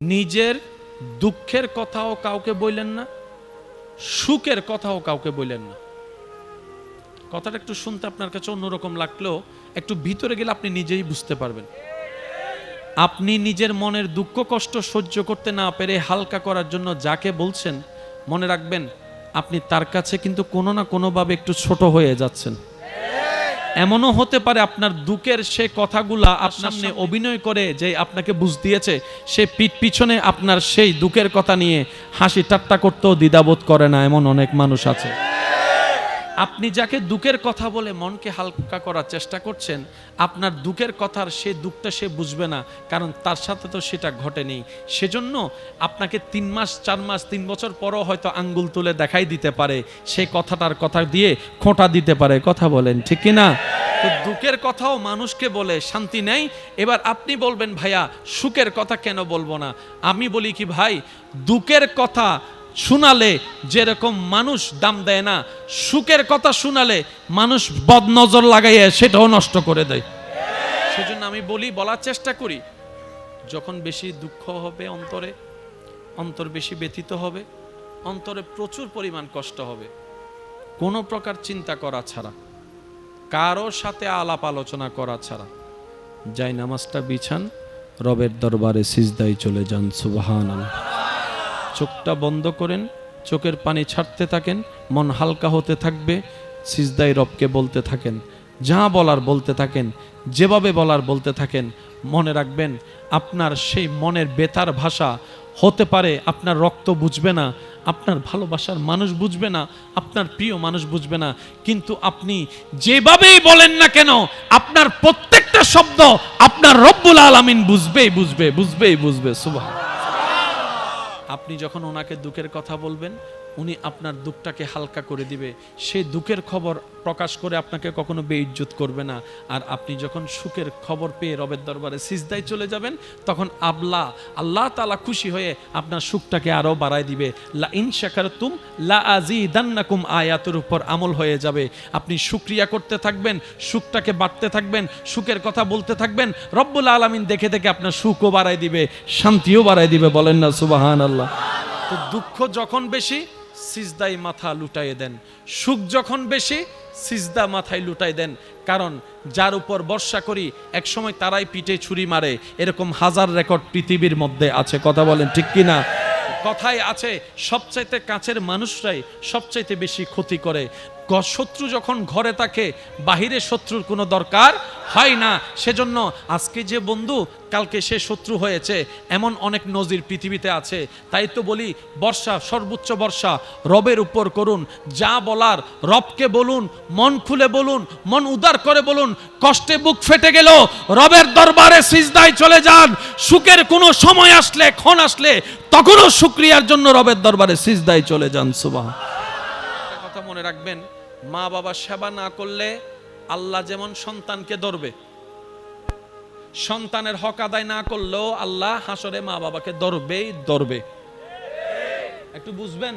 নিজের দুঃখের কথাও কাউকে বললেন না, সুখের কথাও কাউকে বললেন না। কথাটা একটু শুনতে আপনার কাছে অন্যরকম লাগলেও একটু ভিতরে গেলে আপনি নিজেই বুঝতে পারবেন। আপনি নিজের মনের দুঃখ কষ্ট সহ্য করতে না পেরে হালকা করার জন্য যাকে বলছেন, মনে রাখবেন আপনি তার কাছে কিন্তু কোনো না কোনোভাবে একটু ছোট হয়ে যাচ্ছেন। এমনও হতে পারে আপনার দুঃখের সে কথাগুলা আপনার সামনে অভিনয় করে যে আপনাকে বুঝ দিয়েছে, সে পিছনে আপনার সেই দুঃখের কথা নিয়ে হাসি ঠাট্টা করতেও দ্বিধাবোধ করে না, এমন অনেক মানুষ আছে। আপনি যাকে দুঃখের কথা বলে মনকে হালকা করার চেষ্টা করছেন, আপনার দুঃখের কথার সে দুঃখটা সে বুঝবে না, কারণ তার সাথে তো সেটা ঘটেনি। সেজন্য আপনাকে 3 মাস 4 মাস 3 বছর পরও হয়তো আঙ্গুল তুলে দেখাই দিতে পারে, সেই কথাটার কথা দিয়ে খোঁটা দিতে পারে। কথা বলেন ঠিক কি না? তো দুঃখের কথাও মানুষকে বলে শান্তি নেই। এবার আপনি বলবেন ভাইয়া সুখের কথা কেন বলবো না? আমি বলি কি ভাই, দুঃখের কথা শোনালে যেরকম মানুষ দাম দেয় না, সুখের কথা শোনালে মানুষ বদনজর লাগাইয়া সেটাও নষ্ট করে দেয়। সেজন্য আমি বলার চেষ্টা করি, যখন বেশি দুঃখ হবে অন্তর বেশি ব্যথিত হবে, অন্তরে প্রচুর পরিমাণ কষ্ট হবে, কোনো প্রকার চিন্তা করা ছাড়া, কারো সাথে আলাপ আলোচনা করা ছাড়া যাই নামাজটা বিছান, রবের দরবারে সিজদায় চলে যান। সুবহানাল্লাহ। চোখটা বন্ধ করেন, চোখের পানি ছাড়তে থাকেন, মন হালকা হতে থাকবে, সিজদায় রবকে বলতে থাকেন, যা বলার বলতে থাকেন, যেভাবে বলার বলতে থাকেন। মনে রাখবেন আপনার সেই মনের বেতার ভাষা হতে পারে আপনার রক্ত বুঝবে না, আপনার ভালোবাসার মানুষ বুঝবে না, আপনার প্রিয় মানুষ বুঝবে না, কিন্তু আপনি যেভাবেই বলেন না কেন আপনার প্রত্যেকটা শব্দ আপনার রব্বুল আলামিন বুঝবে। সুবহানাল্লাহ। আপনি যখন ওনাকে দুঃখের কথা বলবেন, উনি আপনার দুঃখটাকে হালকা করে দিবে। সেই দুঃখের খবর প্রকাশ করে আপনাকে কখনো বেইজ্জত করবে না। আর আপনি যখন সুখের খবর পেয়ে রবের দরবারে সিজদায় চলে যাবেন, তখন আল্লাহ তাআলা খুশি হয়ে আপনার সুখটাকে আরো বাড়ায় দিবে। লা ইন শাকারতুম লা আযীদান্নাকুম আয়াতের উপর আমল হয়ে যাবে। আপনি শুকরিয়া করতে থাকবেন, সুখটাকে বাড়তে থাকবেন, সুখের কথা বলতে থাকবেন, রব্বুল আলামিন দেখে দেখে আপনার সুখও বাড়ায় দিবে, শান্তিও বাড়ায় দিবে। বলেন না সুবহানাল্লাহ। তো দুঃখ যখন বেশি, সিজদায় মাথা লুটাইয়ে দেন। সুখ যখন বেশি, সিজদা মাথায় লুটাই দেন। কারণ যার উপর ভরসা করি একসময় তারাই পিঠে ছুরি মারে, এরকম হাজার রেকর্ড পৃথিবীর মধ্যে আছে। কথা বলেন ঠিক কি না? কথায় আছে সবচাইতে কাছের মানুষরাই সবচাইতে বেশি ক্ষতি করে। শত্রু যখন ঘরে থাকে, বাহিরে শত্রুর কোনো দরকার হয় না। সেজন্য আজকে যে বন্ধু কালকে সে শত্রু হয়েছে, এমন অনেক নজির পৃথিবীতে আছে। তাই তো বলি বর্ষা, সর্বোচ্চ বর্ষা রবের উপর করুন, যা বলার রবকে বলুন, মন খুলে বলুন, মন উদার করে বলুন। কষ্টে বুক ফেটে গেল রবের দরবারে সিজদায় চলে যান। সুখের কোনো সময় আসলে, ক্ষণ আসলে, তখনও শুকরিয়ার জন্য রবের দরবারে সিজদায় চলে যান। সুবহানাল্লাহ। কথা মনে রাখবেন, মা বাবা সেবা না করলে আল্লাহ যেমন সন্তানকে ধরবে, সন্তানের হক আদায় না করলেও আল্লাহ হাসরে মা বাবাকে ধরবে। একটু বুঝবেন,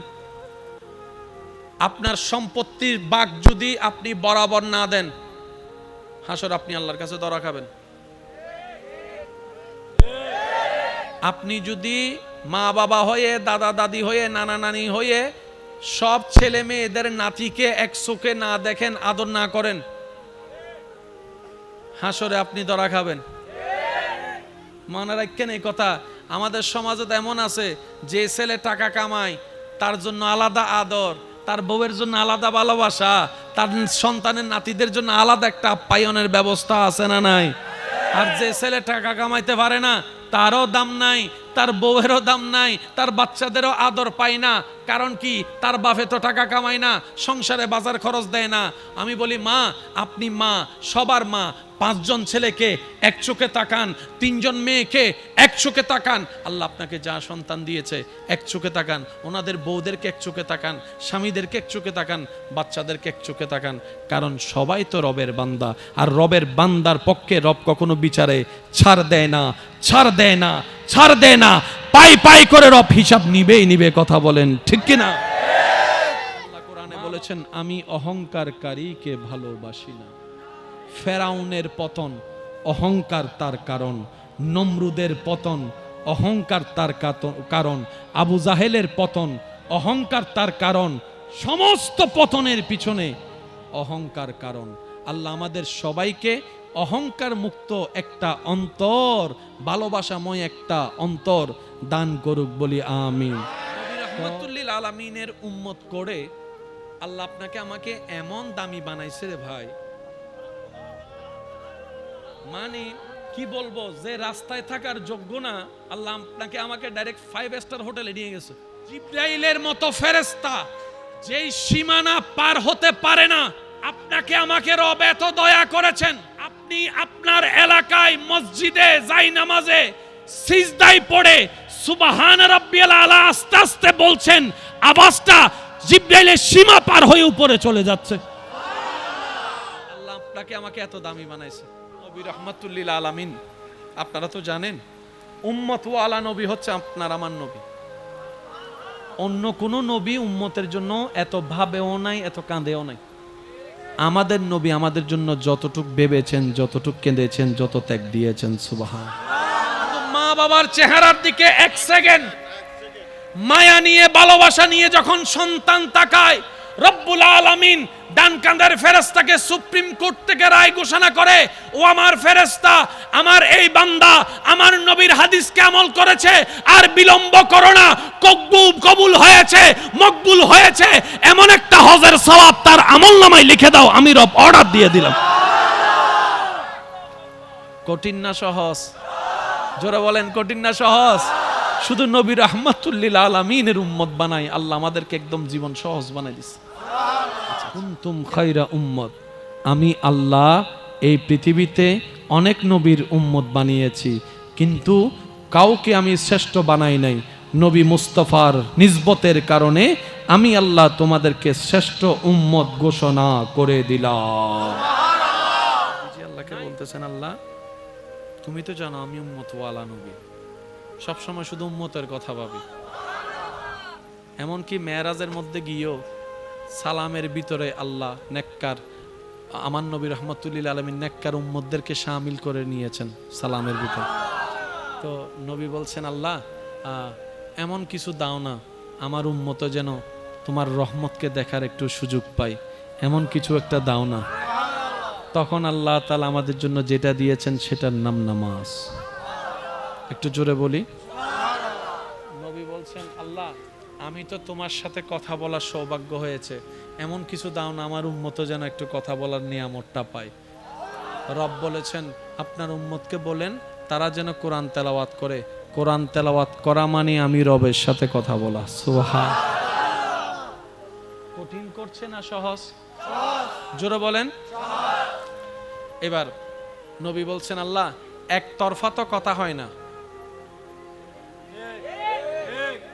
আপনার সম্পত্তির ভাগ যদি আপনি বরাবর না দেন, হাসর আপনি আল্লাহর কাছে ধরা খাবেন। আপনি যদি মা বাবা হয়ে, দাদা দাদি হয়ে, নানা নানি হয়ে সব ছেলে মেয়েদের নাতিকে এক চোখে না দেখেন, আদর না করেন, হাসরে আপনি ধরা খাবেন। মনে রাখেন এই কথা। আমাদের সমাজে এমন আছে, যে ছেলে টাকা কামায় তার জন্য আলাদা আদর, তার বউয়ের জন্য আলাদা ভালোবাসা, তার সন্তানের নাতিদের জন্য আলাদা একটা আপ্যায়নের ব্যবস্থা আছে না নাই? আর যে ছেলে টাকা কামাইতে পারে না, তারও দাম নাই, তার বউয়েরও দাম নাই, তার বাচ্চাদেরও আদর পায় না। কারণ কি? তার বাপে তো টাকা কামায় না, সংসারে বাজার খরচ দেয় না। আমি বলি মা, আপনি মা, সবার মা। 5 জন ছেলেকে এক চোখে তাকান, 3 জন মেয়েকে এক চোখে তাকান। আল্লাহ আপনাকে যা সন্তান দিয়েছে এক চোখে তাকান, ওনাদের বউদেরকে এক চোখে তাকান, স্বামীদেরকে এক চোখে তাকান, বাচ্চাদেরকে এক চোখে তাকান। কারণ সবাই তো রবের বান্দা, আর রবের বান্দার পক্ষে রব কখনো বিচারে ছাড় দেয় না। পাই করে রব হিসাব নিবে। কথা বলেন ঠিক কিনা? আল্লাহ কোরআনে বলেছেন, আমি অহংকারকারীকে ভালোবাসি না। ফেরাউনের পতন অহংকার তার কারণ, নমরুদের পতন অহংকার তার কারণ, আবু জাহেলের পতন অহংকার তার কারণ, সমস্ত পতনের পিছনে অহংকার কারণ। আল্লাহ আমাদের সবাইকে অহংকার মুক্ত একটা অন্তর, ভালোবাসাময় একটা অন্তর দান করুক, বলি আমিন। নবী রাহমাতুল্লিল আলামিনের উম্মত করে আল্লাহ আপনাকে আমাকে এমন দামি বানাইছে রে ভাই, মানে কি বলবো, যে রাস্তায় থাকার যোগ্য না আল্লাহ আপনাকে আমাকে ডাইরেক্ট 5 স্টার হোটেলে নিয়ে গেছে। জিবরাইলের মতো ফেরেশতা যেই সীমানা পার হতে পারে না, আপনাকে আমাকে রব এত দয়া করেছেন, আপনি আপনার এলাকায় মসজিদে যাই নামাজে সিজদায় পড়ে সুবহান রাব্বিয়াল আলা আস্তে আস্তে বলছেন, আওয়াজটা জিবরাইলের সীমা পার হয়ে উপরে চলে যাচ্ছে। আল্লাহ আপনাকে আমাকে এত দামি বানাইছে। নবী রাহমাতুল্লিল আলামিন, আপনারা তো জানেন উম্মত ওয়ালা নবী হচ্ছে আপনার আমার নবী। অন্য কোন নবী উম্মতের জন্য এত ভাবেও নাই, এত কাঁদেও নাই। আমাদের নবী আমাদের জন্য যতটুক ভেবেছেন, যতটুক কেঁদেছেন, যত ত্যাগ দিয়েছেন, সুবহান। মা বাবার চেহারার দিকে এক সেকেন্ড মায়া নিয়ে, ভালোবাসা নিয়ে যখন সন্তান তাকায়, রব্বুল আলামিন ডান কাঁধের ফেরেশতাকে সুপ্রিম কোর্ট থেকে রায় ঘোষণা করে, ও আমার ফেরেশতা, আমার এই বান্দা আমার নবীর হাদিসকে আমল করেছে, আর বিলম্ব করো না, কবুল হয়েছে, মকবুল হয়েছে, এমন একটা হজের সওয়াব তার আমলনামায় লিখে দাও, আমি রব অর্ডার দিয়ে দিলাম। কঠিন না সহজ? জোরে বলেন, কঠিন না সহজ? শুধু নবী রাহমাতুল্লিল আলামিনের উম্মত বানাই আল্লাহ আমাদেরকে একদম জীবন সহজ বানাই দিছে। কুনতুম খায়রা উম্মত, আমি আল্লাহ এই পৃথিবীতে অনেক নবীর উম্মত বানিয়েছি, কিন্তু কাউকে আমি শ্রেষ্ঠ বানাই নাই। নবী মুস্তাফার নিসবতের কারণে আমি আল্লাহ তোমাদেরকে শ্রেষ্ঠ উম্মত ঘোষণা করে দিলাম। আল্লাহকে বলতেছেন, আল্লাহ তুমি তো জানো আমি উম্মত ওয়ালা নবী, সবসময় শুধু উম্মতের কথা ভাবি। এমনকি মেরাজের মধ্যে গিয়েও সালামের ভিতরে আল্লাহ নেককার আমার নবী রাহমাতুল্লিল আলামিন নেককার উম্মতদেরকে শামিল করে নিয়েছেন সালামের ভিতরে। তো নবী বলছেন, আল্লাহ এমন কিছু দাও না আমার উম্মত যেন তোমার রহমতকে দেখার একটু সুযোগ পাই, এমন কিছু একটা দাও না। তখন আল্লাহ তাআলা আমাদের জন্য যেটা দিয়েছেন সেটার নাম নামাজ। একটু জোরে বলি। নবী বলছেন, আল্লাহ আমি তো তোমার সাথে কথা বলার সৌভাগ্য হয়েছে, এমন কিছু দাও না আমার উম্মত যেন একটু কথা বলার নিয়ামতটা পায়। রব বলেছেন, আপনার উম্মতকে বলেন তারা যেন কোরআন তেলাওয়াত করে। কোরআন তেলাওয়াত করা মানে আমি রবের সাথে কথা বলা। সুবহান। কঠিন করছে না সহজ? জোরে বলেন। এবার নবী বলছেন, আল্লাহ একতরফা তো কথা হয় না,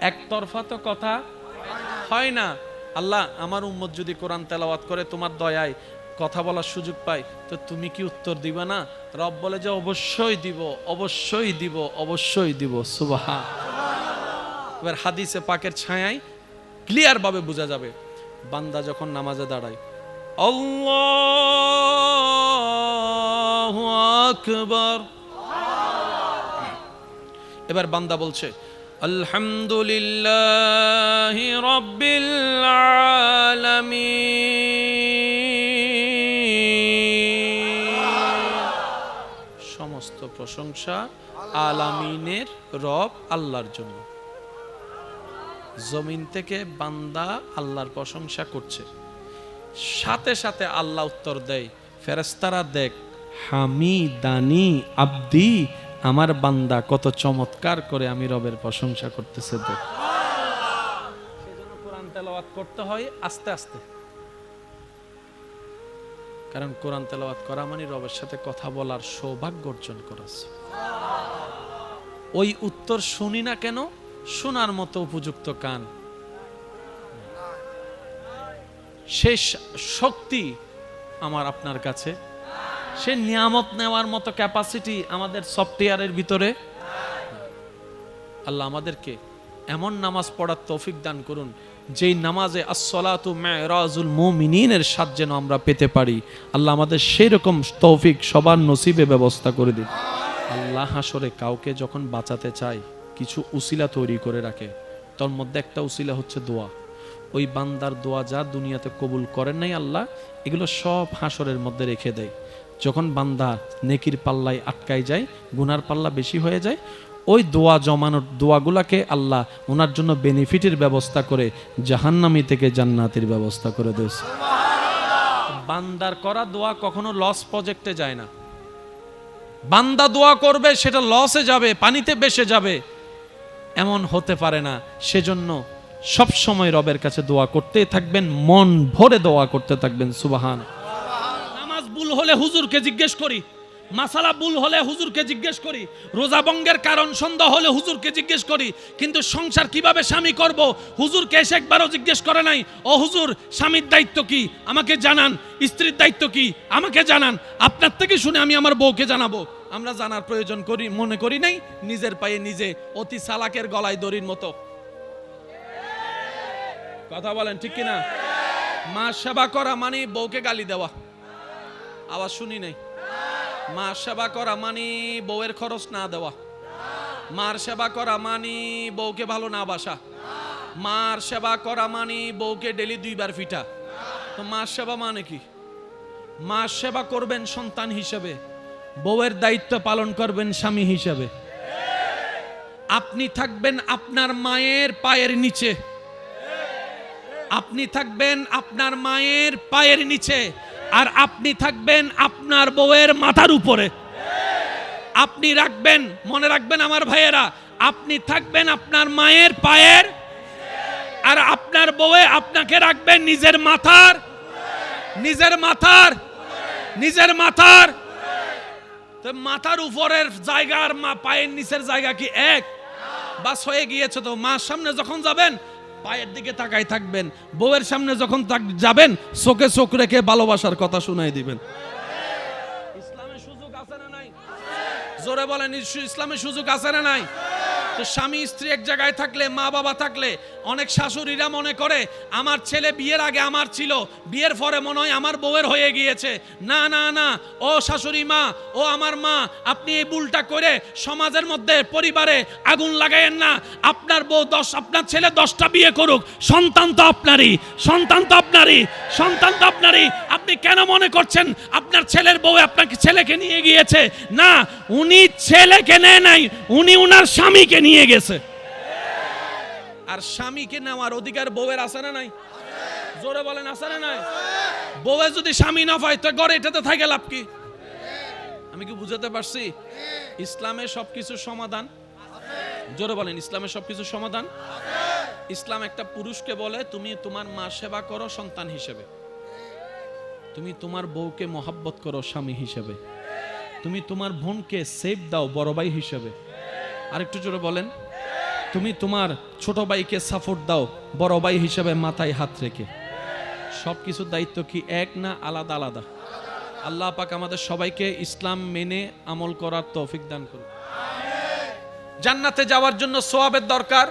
একতরফা তো কথা হয় না। আল্লাহ আমার উম্মত যদি কোরআন তেলাওয়াত করে তোমার দয়ায় কথা বলার সুযোগ পাই, তো তুমি কি উত্তর দিবা না? রব বলে যে অবশ্যই দিব, অবশ্যই দিব, অবশ্যই দিব। সুবহান। এবার হাদিসে পাকের ছায়ায় ক্লিয়ার ভাবে বোঝা যাবে, বান্দা যখন নামাজে দাঁড়ায় আল্লাহু আকবার, এবার বান্দা বলছে আলহামদুলিল্লাহি রাব্বিল আলামিন, সমস্ত প্রশংসা আলামিনের রব আল্লাহর জন্য। জমিন থেকে বান্দা আল্লাহর প্রশংসা করছে, সাথে সাথে আল্লাহ উত্তর দেয়, ফেরেশতারা দেখ হামিদানি আব্দি, আমার বান্দা কত চমৎকার করে আমি রবের প্রশংসা করতেছে। দেখ, সেজন্য কোরআন তেলাওয়াত করতে হয় আস্তে আস্তে, কারণ কোরআন তেলাওয়াত করা মানে রবের সাথে কথা বলার সৌভাগ্য অর্জন করা। ওই উত্তর শুনি না কেন? শোনার মতো উপযুক্ত কান, শেষ শক্তি আমার আপনার কাছে, সে নিয়ামত নেওয়ার মতো ক্যাপাসিটি আমাদের সফটওয়্যারের ভিতরে। আল্লাহ আমাদেরকে এমন নামাজ পড়ার তৌফিক দান করুন, যেই নামাজে আসসালাতু মিরাজুল মুমিনিনের স্বাদ যেন আমরা পেতে পারি। আল্লাহ আমাদের সেই রকম তৌফিক সবার নসিবে ব্যবস্থা করে দিন। আল্লাহ হাসরে কাউকে যখন বাঁচাতে চায় কিছু উসিলা তৈরি করে রাখে। তার মধ্যে একটা উসিলা হচ্ছে দোয়া। ওই বান্দার দোয়া যা দুনিয়াতে কবুল করেন নাই আল্লাহ, এগুলো সব হাসরের মধ্যে রেখে দেয়। যখন বান্দা নেকির পাল্লায় আটকায় যায়, গুনার পাল্লা বেশি হয়ে যায়, ওই দোয়া জমানোর দোয়াগুলাকে আল্লাহ ওনার জন্য বেনিফিটের ব্যবস্থা করে জাহান্নামী থেকে জান্নাতের ব্যবস্থা করে দিয়েছে। বান্দার করা দোয়া কখনো লস প্রজেক্টে যায় না। বান্দা দোয়া করবে সেটা লসে যাবে, পানিতে ভেসে যাবে, এমন হতে পারে না। সেজন্য সব সময় রবের কাছে দোয়া করতে থাকবেন, মন ভরে দোয়া করতে থাকবেন। সুবহান। নামাজ ভুল হলে হুজুরকে জিজ্ঞেস করি, মাসালা ভুল হলে হুজুরকে জিজ্ঞেস করি, রোজা ভঙ্গের কারণ সন্দেহ হলে হুজুরকে জিজ্ঞেস করি, কিন্তু সংসার কিভাবে স্বামী করব হুজুরকে এসে একবারও জিজ্ঞেস করে নাই। ও হুজুর, স্বামীর দায়িত্ব কি আমাকে জানান, স্ত্রীর দায়িত্ব কি আমাকে জানান, আপনার থেকে শুনে আমি আমার বউকে জানাবো। আমরা জানার প্রয়োজন করি মনে করি নাই, নিজের পায়ে নিজে অতি চালাকের গলায় দড়ির মতো। কথা বলেন ঠিক কিনা? মা সেবা করা মানে বউকে গালি দেওয়া, আওয়াজ শুনি নাই। মা সেবা করা মানে বউয়ের খরচ না দেওয়া, মার সেবা করা মানে বউকে ভালো না বাসা, মার সেবা করা মানে বউকে ডেলি 2 বার ফিটা। তো মার সেবা মানে কি? মার সেবা করবেন সন্তান হিসেবে, বউয়ের দায়িত্ব পালন করবেন স্বামী হিসেবে। আপনি থাকবেন আপনার মায়ের পায়ের নিচে, আপনি থাকবেন আপনার মায়ের পায়ের নিচে, আর আপনি থাকবেন আপনার বউয়ের মাথার উপরে। আপনি রাখবেন, মনে রাখবেন আমার ভাইয়েরা, আপনি থাকবেন আপনার মায়ের পায়ের, আর আপনার বউয়ে আপনাকে রাখবেন নিজের মাথার, নিজের মাথার, নিজের মাথার। তো মাথার উপরের জায়গা আর পায়ের নিচের জায়গা কি এক? বাস হয়ে গিয়েছে তো। মার সামনে যখন যাবেন পায়ের দিকে তাকাই থাকবেন, বউয়ের সামনে যখন যাবেন চোখে চোখ রেখে ভালোবাসার কথা শুনাই দিবেন। ইসলামে সুযোগ আছে না নাই? জোরে বলেন, ইসলামে সুযোগ আছে না নাই? তো স্বামী স্ত্রী এক জায়গায় থাকলে, মা বাবা থাকলে, অনেক শাশুড়িরা মনে করে আমার ছেলে বিয়ের আগে আমার ছিল, বিয়ের পরে মনে হয় আমার বউয়ের হয়ে গিয়েছে। না না না, ও শাশুড়ি মা, ও আমার মা, আপনি এই ভুলটা করে সমাজের মধ্যে পরিবারে আগুন লাগায়েন না। আপনার বউ আপনার ছেলে 10টা বিয়ে করুক, সন্তান তো আপনারই, সন্তান তো আপনারই, সন্তান তো আপনারই। আপনি কেন মনে করছেন আপনার ছেলের বউ আপনাকে ছেলেকে নিয়ে গিয়েছে? না, উনি ছেলেকে নেয় নাই, উনি উনার স্বামীকে নিয়ে গেছে। আর স্বামীকে নেওয়ার অধিকার বউয়ের আছে না নাই? জোরে বলেন, আছে না নাই? বউয়ে যদি স্বামী না পায় তো ঘরে এটাতে থাকে লাভ কি? আমি কি বুঝাতে পারছি? ইসলামে সবকিছু সমাধান। জোরে বলেন, ইসলামে সবকিছু সমাধান। ইসলাম একটা পুরুষকে বলে তুমি তোমার মা সেবা করো সন্তান হিসেবে, তুমি তোমার বউকে মহব্বত করো স্বামী হিসেবে, তুমি তোমার বোনকে সেফ দাও বড় ভাই হিসেবে। আরেকটু জোরে বলেন, তুমি তোমার ছোট ভাইকে সাপোর্ট দাও বড় ভাই হিসেবে মাথায় হাত রেখে। সবকিছু দায়িত্ব কি এক না আলাদা আলাদা? আল্লাহ পাক আমাদের সবাইকে ইসলাম মেনে আমল করার তৌফিক দান করুন। জান্নাতে যাওয়ার জন্য সওয়াবের দরকার,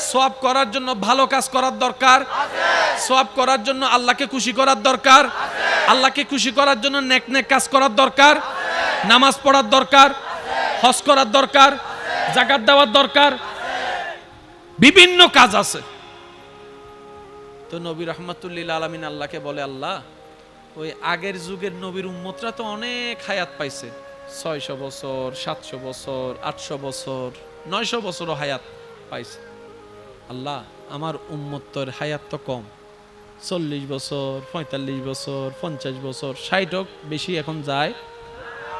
সওয়াব করার জন্য ভালো কাজ করার দরকার, সওয়াব করার জন্য আল্লাহকে খুশি করার দরকার, আল্লাহকে খুশি করার জন্য নেক নেক কাজ করার দরকার, নামাজ পড়ার দরকার, হজ করার দরকার, যাকাত দেওয়ার দরকার, বিভিন্ন কাজ আছে। তো নবী রাহমাতুল্লিল আলামিন আল্লাহকে বলে, আল্লাহ ওই আগের যুগের নবীর উম্মতরা তো অনেক হায়াত পাইছে, 600 বছর, 700 বছর, 800 বছর, 900 বছরও হায়াত পাইছে। আল্লাহ আমার উম্মতের হায়াত তো কম, 40 বছর, 45 বছর, 50 বছর, 60 হোক বেশি এখন যায়,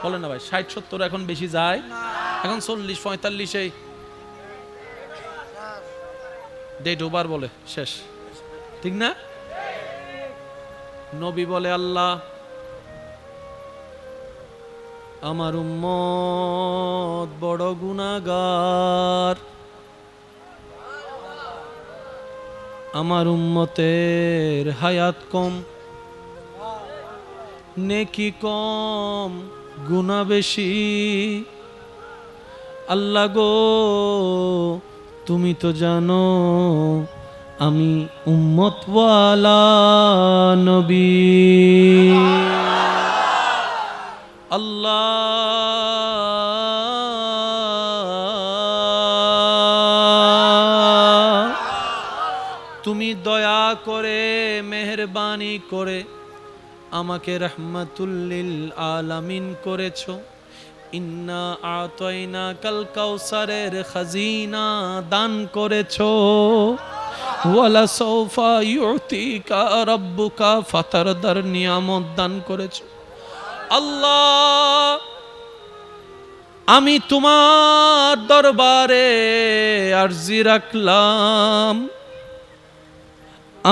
বলে না ভাই? 60-70 এখন বেশি যায়, এখন 40-45 ডেট ওভার বলে শেষ, ঠিক না? নবী বলে, আল্লাহ আমার উম্মত বড় গুনাহগার, আমার উম্মতের হায়াত কম, নেকি কম, গুনাহ বেশি। আল্লাহ গো তুমি তো জানো আমি উম্মতওয়ালা নবী। আল্লাহ তুমি দয়া করে মেহেরবানি করে আমাকে রাহমাতুল লিল আলামিন করেছো। ইন্না আতাইনা কাল কাউসারের খাজিনা দান করেছো। ওয়ালা সাউফা ইউতিকা রাব্বুকা ফাতারদার নিয়ামত দান করেছো। আল্লাহ, আমি তোমার দরবারে আরজি রাখলাম,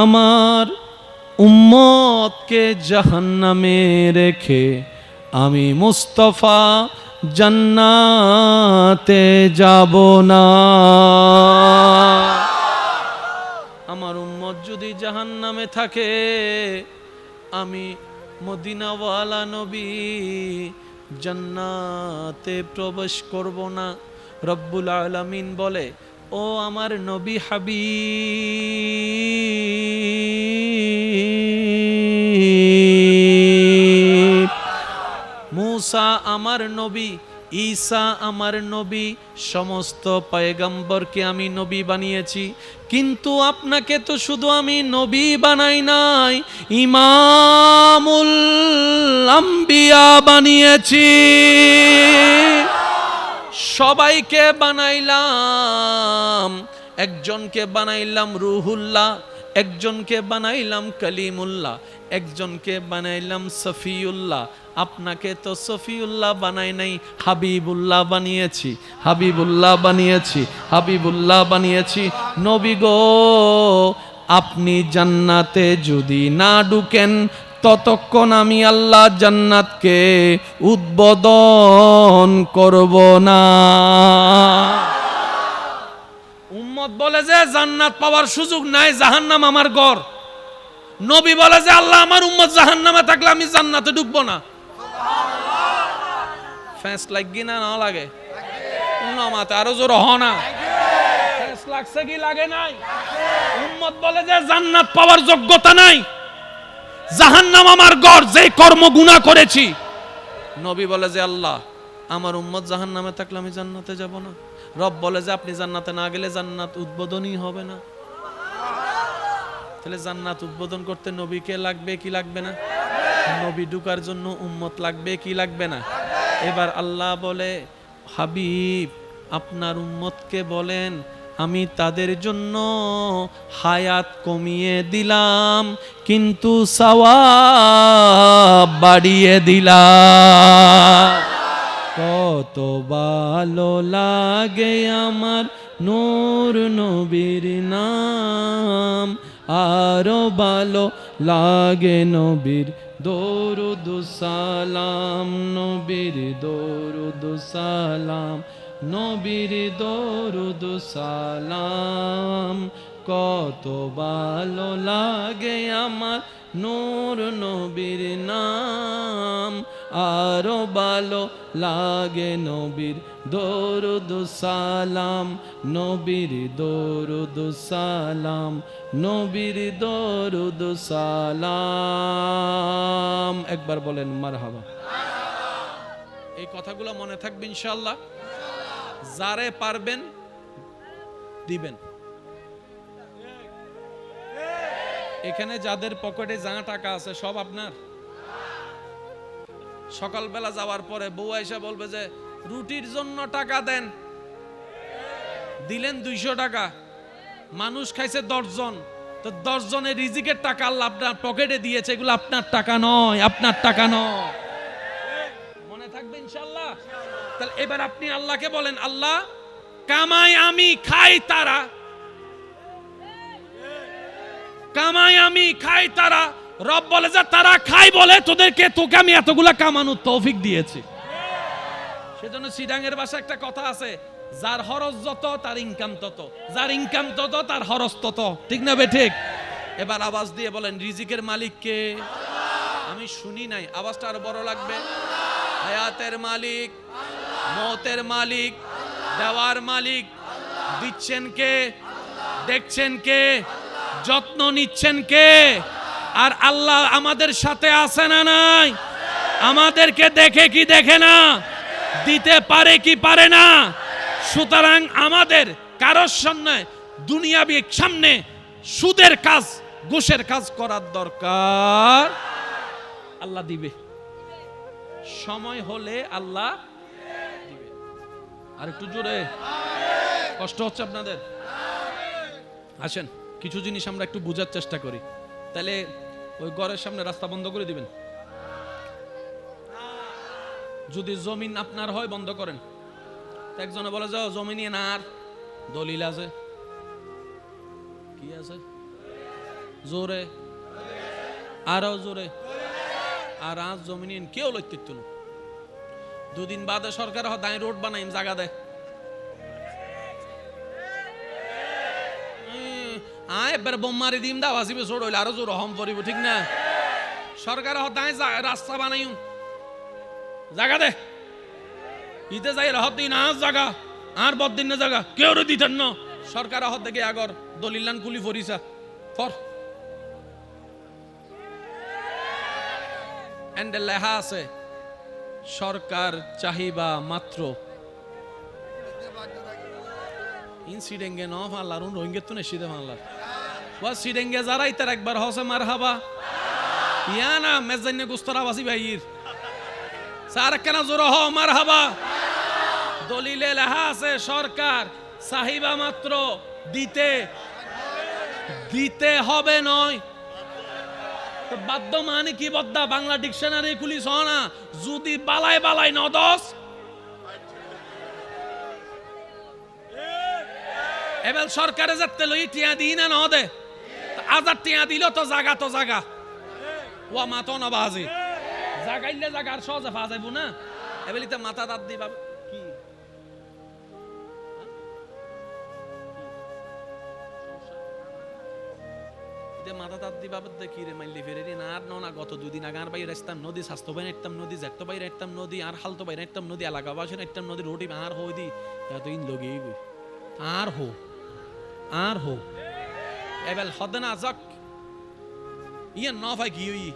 আমার উম্মতকে জাহান্নামে রেখে আমি মুস্তাফা জান্নাতে যাব না। আমার উম্মত যদি জাহান্নামে থাকে, আমি মদিনাওয়ালা নবী জান্নাতে প্রবেশ করব না। রব্বুল আলামিন বলে, ও আমার নবী হাবিব, মূসা আমার নবী, ঈসা আমার নবী, সমস্ত পয়গম্বরকে আমি নবী বানিয়েছি, কিন্তু আপনাকে তো শুধু আমি নবী বানাই নাই, ইমামুল আম্বিয়া বানিয়েছি। সবাইকে বানাইলাম, একজনকে বানাইলাম রুহুল্লাহ, একজনকে বানাইলাম কালিমুল্লাহ, একজনকে বানাইলাম সফিউল্লাহ। আপনাকে তো সফিউল্লাহ বানাই নাই, হাবিবুল্লাহ বানিয়েছি, হাবিবুল্লাহ বানিয়েছি, হাবিবুল্লাহ বানিয়েছি। নবী গো, আপনি জান্নাতে যদি না ঢুকেন, ততক্ষণ আমি আল্লাহ জান্নাতকে উদ্বোধন করব না। উম্মত বলে যে জান্নাত পাওয়ার সুযোগ নাই, জাহান্নাম আমার ঘর। নবী বলে যে আল্লাহ, আমার উম্মত জাহান্নামে থাকলে আমি জান্নাতে ঢুকবো না। ফ্যাঁস লাগি না না লাগে? মাতে আরো জোর হ না। ফ্যাঁস লাগছে কি লাগে নাই? উম্মত বলে যে জান্নাত পাওয়ার যোগ্যতা নাই, জাহান্নাম আমার ঘর, যে কর্ম গুনাহ করেছি। নবী বলে যে আল্লাহ, আমার উম্মত জাহান্নামে থাকলে আমি জান্নাতে যাব না। রব বলে যে আপনি জান্নাতে না গেলে জান্নাত উদ্বোধনই হবে না। তাহলে জান্নাত উদ্বোধন করতে নবীকে লাগবে কি লাগবে না? নবী ঢুকার জন্য উম্মত লাগবে কি লাগবে না? এবার আল্লাহ বলে, হাবিব আপনার উম্মতকে বলেন, আমি তাদের জন্য হায়াত কমিয়ে দিলাম, কিন্তু সওয়াব বাড়িয়ে দিলাম। কত ভালো লাগে আমার নূর নবীর নাম, আরো ভালো লাগে নবীর দরুদ সালাম, নবীর দরুদ সালাম, নবীর দরুদ সালাম। কত ভালো লাগে আমার নূর নবীর নাম, আরো ভালো লাগে নবীর দরুদ সালাম, নবীর দরুদ সালাম, নবীর দরুদ সালাম। একবার বলেন মারহাবা। এই কথাগুলো মনে থাকবে ইনশাআল্লাহ। যারে পারবেন দিবেন। এখানে যাদের পকেটে যা টাকা আছে সব আপনার। সকালবেলা যাওয়ার পরে বউ আইসা বলবে যে রুটির জন্য টাকা দেন, দিলেন 200 টাকা, মানুষ খাইছে 10 জন, তো 10 জনের রিজিকের টাকা আল্লাহ আপনার পকেটে দিয়েছে, এগুলো আপনার টাকা নয়, আপনার টাকা নয়। মনে থাকবে ইনশাআল্লাহ। তাহলে এবার আপনি আল্লাহকে বলেন, আল্লাহ কামাই আমি খাই তারা, কামাই আমি খাই তারা। রব বলে যে তারা খাই বলে তোকে আমি এতগুলা কামানোর তৌফিক দিয়েছি। সেজন্য সিডাঙ্গের ভাষায় একটা কথা আছে, যার খরচ যত তার ইনকাম তত, যার ইনকাম তত তার খরচ তত। ঠিক না বে ঠিক? এবার আওয়াজ দিয়ে বলেন, রিজিকের মালিক কে? আমি শুনি নাই, আওয়াজটা আরো বড় লাগবে। হায়াতের মালিক, মওতের মালিক, দেওয়ার মালিক। দিচ্ছেন কে? দেখছেন কে? যত্ন নিচ্ছেন কে? আর আল্লাহ আমাদের সাথে আছে না নাই? আমাদেরকে দেখে কি দেখে না? দিতে পারে কি পারে না? সুতরাং আমাদের কারোর সামনে দুনিয়াবি সামনে সুদের কাজ, ঘুষের কাজ করার দরকার, আল্লাহ দিবে। সময় হলে আল্লাহ দিবে। আর একটু জোরে, কষ্ট হচ্ছে আপনাদের? আসেন কিছু জিনিস আমরা একটু বোঝার চেষ্টা করি। তাহলে ওই ঘরের সামনে রাস্তা বন্ধ করে দিবেন। যদি জমিন আপনার হয় বন্ধ করেন। একজনে বলে যাও জমি নিয়ে না, আর দলিল আছে, কি আছে? জোরে, আরো জোরে। আর আজ জমি নিয়ে কেউ লইতে না। দুদিন বাদে সরকার দায় রোড বানাইম জায়গা দেয়, এবার বোম মারি দিম দা বাঁচিবে ছোট হইলে আরো জোর হম পড়িব, ঠিক না? সরকার দায় রাস্তা বানাইম জায়গা দে, ইতে যাই হত দিন আজ জায়গা আর বদিন না জায়গা কেউ দিতেন না। সরকার হত দেখে আগর দলিলান কুলি ফরিসা ফর এন্ডে লেখা আছে সরকার চাহিবা মাত্র ইনসিডেঙ্গে ন ফাল্লার উন রোহিঙ্গে তো নেশিদে ফাল্লার ওয়া সিডেঙ্গে যারা ইতার একবার হসে মারহাবা ইয়া না মেজান্নে গুস্তরা বাসি ভাইর সার কেন জোর হ মারহাবা। দলিলে লেখা আছে সরকার চাহিবা মাত্র, দিতে দিতে হবে নয়। বাধ্য মানে কি বদ্দা? বাংলা ডিকশনারি খুলিস না, যদি বালাই বালাই নদস এবার সরকারে যাতে লই টিয়া দিই না ন দে, আজার টিয়া দিল তো জাগা তো জাগা ওয়া মাতো না বাজি জাগাইলে জাগার সহজে ফা যাইব না। এবেলিতে মাথা দাঁত দি বাবা কি মাথা তাত দি বাবদ দেখি রে মাইলি ফেরে না। আর না গত দুদিন আগে আর বাইরে আসতাম নদী, স্বাস্থ্য বাইরে আসতাম নদী, জ্যাক্ত বাইরে আসতাম নদী, আর হালতো বাইরে আসতাম নদী, এলাকা বাসে আসতাম নদী, রোটি আর হই দি এতদিন লগে গই আর হো আর হো এবেল হদে না যাক ইয়ে ন ভাই কি হই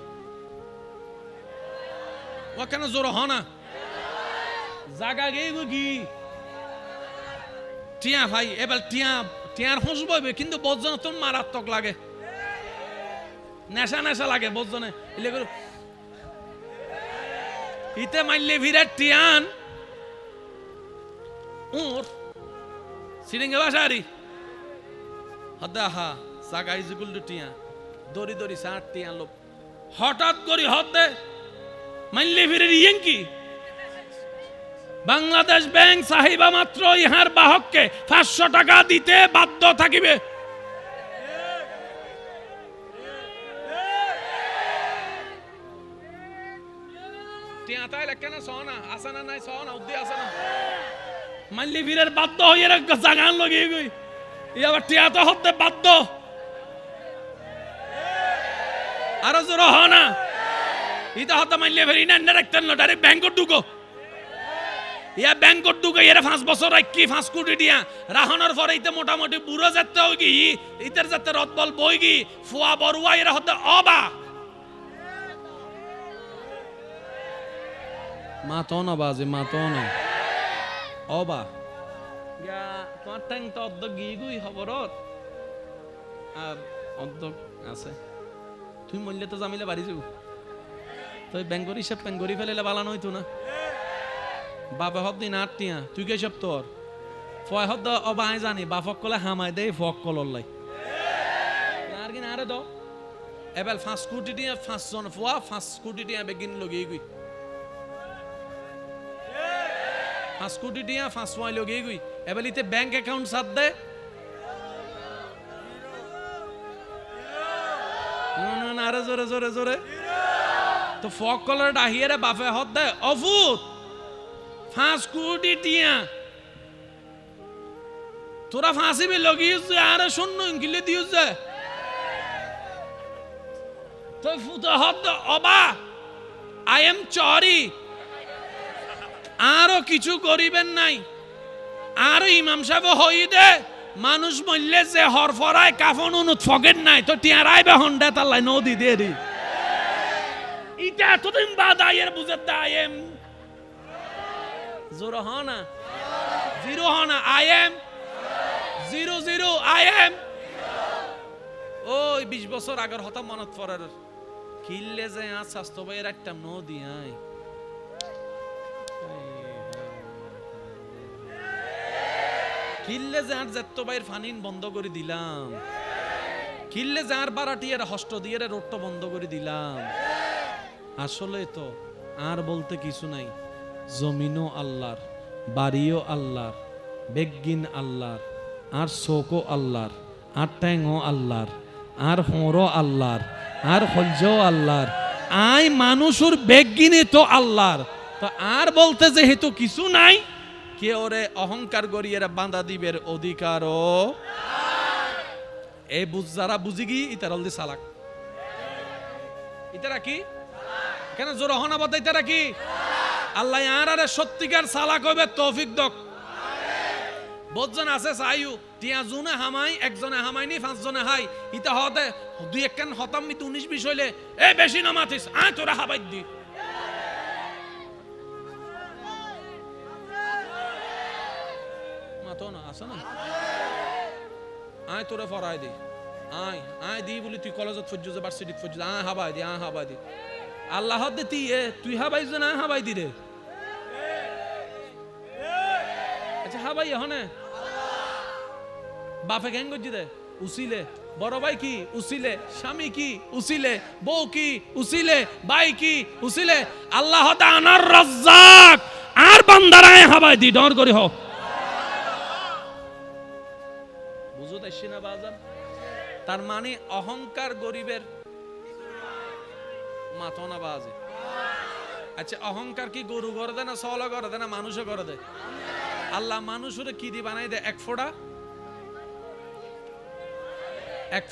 ও কেন জোর হ না জাগা গে গি টিয়া ভাই এবেল টিয়া টিয়ার হোস বইবে কিন্তু বজন তো মারাত্মক লাগে, নেশা নেশা লাগে বজনে ইতে মাইলে ভিড়ে টিয়ান উর সিরিঙ্গে বাসারি হদা হা সাগাই জুগুল টিয়া দড়ি দড়ি সাত টিয়া লোক হঠাৎ করি হদে মাইলে ভিড়ে ইয়েঙ্কি বাংলাদেশ ব্যাংক চাহিবা মাত্র ইহার বাহককে 500 টাকা দিতে বাধ্য থাকিবে। মাল্লি বীরের বাধ্য হয়ে জাগান লগে গই এবার টিয়াতে হতে বাধ্য আরো জোর হ না ইটা হতে মাল্লি ফেরি না রাখতেন না ডাইরেক্ট ব্যাংকত ঢুকো ইয়া ব্যাংকত ঢুকে এর 5 বছর রাখি 5 কোটি দিয়া রাহনার পরে ইতে মোটামুটি বুড়ো যেতে হই কি ইতের যেতে রদবল বই গি ফুয়া বড়ুয়া এর হতে অবা মাতো না বাজে মাতো না অবা গা তোমার ট্যাং তো অর্ধ গিগুই খবরত আর অর্ধ আছে তুই মূল্য তো জামিলে বাড়ি যাবো তুই ব্যাঙ্গর হিসাব ব্যাঙ্গরি ফেলে বালানো হইতো না বাবা হব দিন আটটিয়া তুই কে সব তোর ফয় হব অবা আই জানি বাফক কলে হামাই দেই ফক কললাই আর কি না আরে দাও এবেল 5 কোটি টিয়া 5 জন ফুয়া 5 কোটি টিয়া বেগিন লগি গই 5 কোটি টিয়া 5 ওয়াই লগি গই এবেল ইতে ব্যাংক অ্যাকাউন্ট সাথ দে না না আরে জোরে জোরে জোরে তো ফক কলার ডাহিয়ারে বাফে হদ দে অফুত 5 কোটি টিয়া তোরা ফাঁসিবে লগিস আরে শূন্য ইনকিলে দিউস যে তো ফুত হদ অবা আই এম চরি আরো কিছু করিবেন নাই আর ইমাম সাহেব হই দে মানুষ মরলে যে হরফরায় কাফন উনুত ফগেন নাই তো টিয়ারাই বে হন্ডা তাল্লাই নদী দে দি ইটা এতদিন বাদ আয়ের বুঝে আই এম জোর হনা জিরো হনা আই এম 00 আই এম ওই 20 বছর আগের হতা মনত পড়ার কিল্লে যে আজ স্বাস্থ্য ভাইয়ের একটা নদী আয় কিল্লে যে আর যেত ভাইয়ের ফানিন বন্ধ করে দিলাম, কিল্লে যে আর বারাটিয়ার হস্ত দিয়ে রোডটা বন্ধ করে দিলাম। আসলে তো আর বলতে কিছু নাই, জমিনও আল্লাহর, বাড়িও আল্লাহর, বেগিন আল্লাহর, আর চোখও আল্লাহর, আর ট্যাংও আল্লাহর, আর হোঁড়ও আল্লাহর, আর হলজও আল্লাহর, আই মানুষের বেগিনে তো আল্লাহর। তো আর বলতে যেহেতু কিছু নাই, কে ওরে অহংকার গড়িয়ে বাঁধা দিবের অধিকারও এই যারা বুঝি গি ইতার অলদি সালাক ইতারা কি কেন জোর হনাবাদ ইতারা কি আল্লাহ আর সত্যিকার সালাক হবে তৌফিক দক। বহুজন আছে চাইও টিয়া জুনে হামাই একজনে হামাইনি পাঁচজনে হাই ইতা হতে দুই একখান হতাম মিত 19-20 হইলে এ বেশি না মাতিস আয় তোরা হাবাই দি মাতো না আছে না আয় তোরা ফরাই দি আয় আয় দি বলি তুই কলেজত ফজ্জু যে ভার্সিটিত ফজ্জু আয় হাবাই দি আয় হাবাই দি আল্লাহ দে তুই হাবাই যে না হাবাই দি রে আচ্ছা হাবাই হনে বাপে গ্যাং গজি দে উসিলে বড় ভাই কি উসিলে স্বামী কি উসিলে বউ কি উসিলে ভাই কি উসিলে আল্লাহ তাআলার রাজ্জাক আর বান্দারায় হাবাই দি ডর করি হোক বুঝো তাইছি না বাজান। তার মানে অহংকার গরিবের মাথা না বাজে। আচ্ছা অহংকার কি গরু করে দেয় না সলা করে দেয় না মানুষও করে দেয়? আল্লাহ মানুষের কি দি বানাই দেয় এক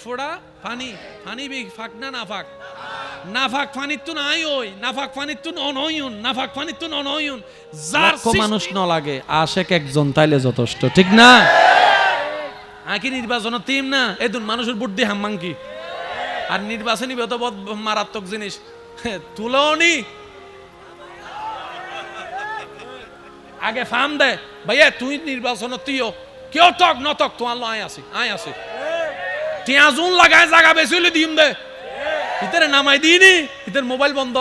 ফোড়া পানি পানি বি ফাঁক না না ফাঁক না ফাঁক পানির তুন আই ওই না ফাঁক পানির তুন অনয়ুন না ফাঁক পানির তুন অনয়ুন যার মানুষ ন লাগে আশেক একজন তাইলে যথেষ্ট ঠিক না? আকি নির্বাচনের টিম না এদুন মানুষের বুদ্ধি হাম্মাং কি আর নির্বাচনী বেত মারাত্মক জিনিস তুলনি আগে ফার্ম দে ভাইয়া তুই নির্বাচন তুইও কেউ তক নতক তো আল্লাহ আয় আসি টিয়া জুন লাগায় জায়গা বেশি হলে দিম দে ইতারে নামাই দিইনি ইতার মোবাইল বন্ধ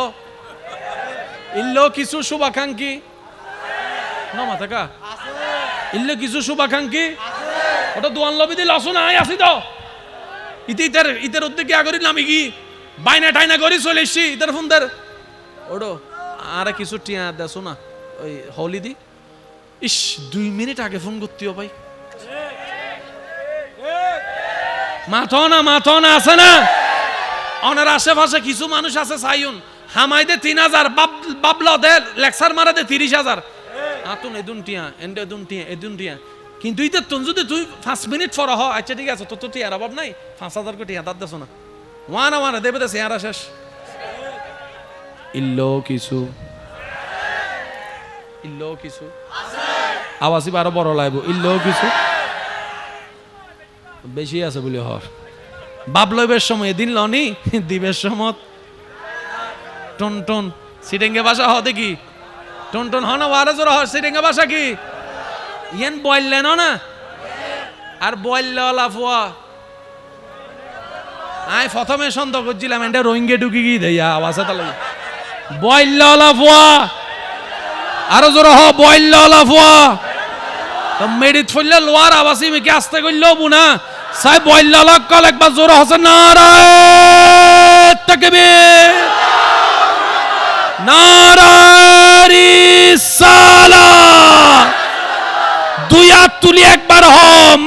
ইল্লো কিছু শুভাকাঙ্ক্ষী নমা থাকা ইল্লো কিছু শুভাকাঙ্ক্ষী ওটা দোয়ান লবি দিল আসুন আয় আসি তো ইতার উদ্যোগে আগরি নামি কি বাইনা টাইনা করি চলে এসছি ইতার ফোন দের ওডো আর কিছু টিয়া দেছো না ওই হলি দি ইস 2 মিনিট আগে ফোন করতেও ভাই মাথো না আছে না অনার আশেপাশে কিছু মানুষ আছে চাইুন হামাইদে 3000 বাবলা দে লেকচার মারা দে 30,000 আতুন এদুন টিয়া কিন্তু ইতে তুন যদি তুই 5 মিনিট পর হ আচ্ছা ঠিক আছে তো টিয়ার অভাব নাই 5,000 কোটি টিয়া দাঁত দেছো না ওয়ানা দেবে দে চেহারা শেষ ইল্লো কিছু আওয়াজই বারো বড় লাগব ইল্লো কিছু বেশি আছে বলে হর বাপ লইবের সময় দিন লনি দিবের সময় টন সিটেঙ্গে ভাষা হ দেখি টন হ না ওয়ারে জোর হ সিটেঙ্গে ভাষা কি ইয়েন বললেন না আর বললে লাফুয়া আয় প্রথমে সন্দেহ করছিলাম এটা রোহিঙ্গে ঢুকি গিয়ে দেয় আওয়াজ তাহলে বললে লাফুয়া আরো জোর হ বললে লাফুয়া তো মেডিট ফললে লোয়ার আওয়াজই মেকে আসতে করলেও বুনা সাই বললে লাক্কাল একবার জোর হসে নারায়ে তাকবীর নারায়ে রিসালাত দুই হাত তুলি একবার হ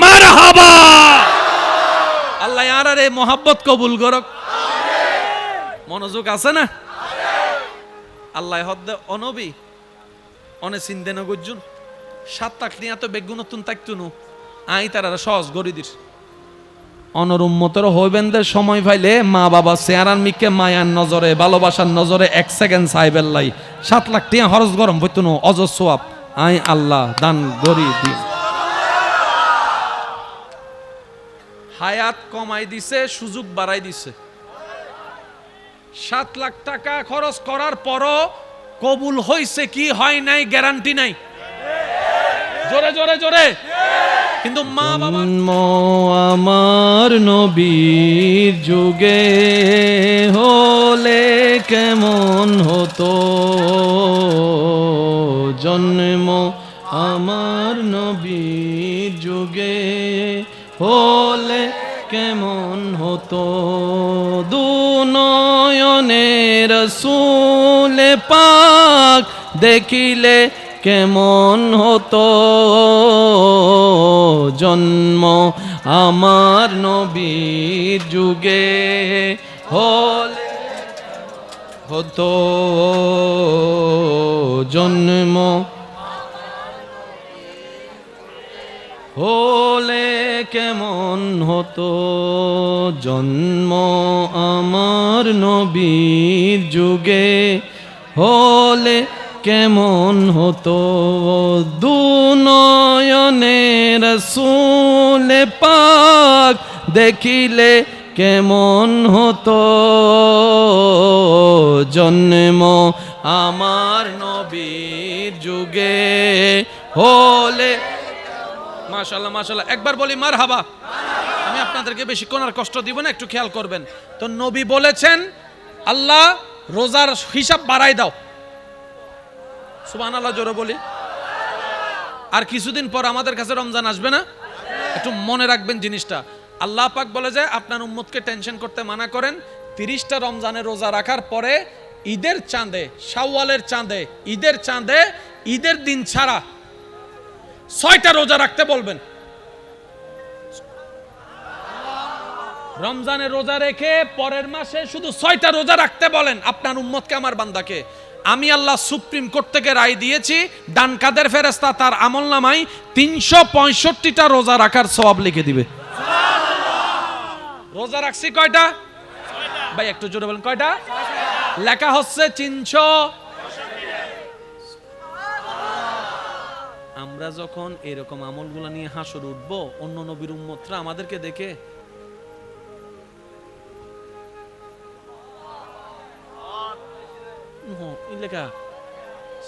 মারহাবা আল্লাহ ইয়ারে মোহাব্বত কবুল করক মনোযোগ আছে না আল্লাহ হদ্দে অনবী অনে চিন্তে ন গজ্জুন 7 লাখ নিয়া তো বেগুনতুন তাকতুনু আই তারা সহজ গরি দিস অনর উম্মতের হইবেনদের সময় পাইলে মা বাবা চেহারার মিকে মায়ার নজরে ভালোবাসার নজরে 1 সেকেন্ড সাইবেল লাই 7 লাখ টিয়া খরচ গরম হইতুনু অজর সওয়াব আই আল্লাহ দান গরি দি হায়াত কমাই দিছে সুযোগ বাড়াই দিছে 7 লাখ টাকা খরচ করার পরও কবুল হইছে কি হয় নাই গ্যারান্টি নাই জোরে কিন্তু মা বাবা আমার নবীর হলে কেমন হতো, দুনয়নে রাসূল পাক দেখিলে কেমন হতো, জন্ম আমার নবীর যুগে হলে হতো, জন্ম হলে কেমন হতো, জন্ম আমার নবীর যুগে হলে কেমন হতো, দুনয়নে রাসূল পাক দেখিলে কেমন হতো, জন্ম আমার নবীর যুগে হলে। মাশাআল্লাহ মাশাআল্লাহ, একবার বলি মারহাবা। আমি আপনাদেরকে বেশিক্ষণ আর কষ্ট দিব না, একটু খেয়াল করবেন। তো নবী বলেছেন আল্লাহ রোজার হিসাব বাড়াই দাও, সুবহানাল্লাহ জোরে বলি। আর কিছুদিন পর আমাদের কাছে রমজান আসবে না, একটু মনে রাখবেন জিনিসটা। আল্লাহ পাক বলে যে আপনার উম্মতকে টেনশন করতে মানা করেন, 30টা রমজানের রোজা রাখার পরে ঈদের চাঁদে, শাওয়ালের চাঁদে, ঈদের চাঁদে, ঈদের দিন ছাড়া 6টা রোজা রাখতে বলবেন। রমজানের রোজা রেখে পরের মাসে শুধু 6টা রোজা রাখতে বলেন আপনার উম্মতকে, আমার বান্দাকে। আমি আল্লাহ সুপ্রিম কোর্ট থেকে রায় দিয়েছি, ডান কাদের ফেরেশতা তার আমলনামায় 365টা রোজা রাখার সওয়াব লিখে দিবে। রোজা রাখছি কয়টা ভাই, একটু জোরে বলেন কয়টা? লেখা হচ্ছে 300। আমরা যখন এরকম আমলগুলো নিয়ে হাসর উঠবো, অন্য নবীর উম্মতরা আমাদেরকে দেখে লেখা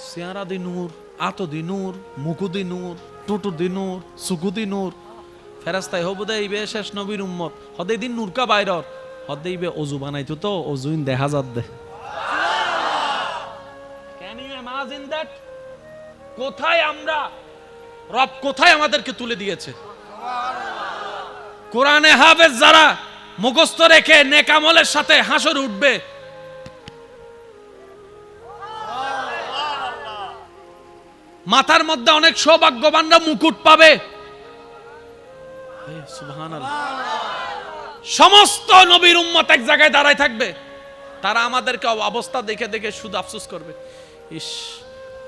চেহারা দি নূর, আত দি নূর, মুকু দি নূর, টুটু দি নূর, সুকু দি নূর। ফেরেশতায় হবুদে ইবে শেষ নবীর উম্মত হদে দিন নূরকা বাইরর হদে ইবে অজু বানাইতো, তো অজুইন দেখা যাত দে। Can you imagine that? কোথায় আমরা, রব কোথায় আমাদেরকে তুলে দিয়েছে। কোরআনে হাফেজ যারা মুখস্থ রেখে নেক আমলের সাথে হাসর উঠবে, মাথার মধ্যে অনেক সৌভাগ্যবানরা মুকুট পাবে। সুবহানাল্লাহ। সমস্ত নবীর উম্মত এক জায়গায় দাঁড়ায় থাকবে, তারা আমাদেরকে অবস্থা দেখে দেখে শুধু আফসোস করবে, ইস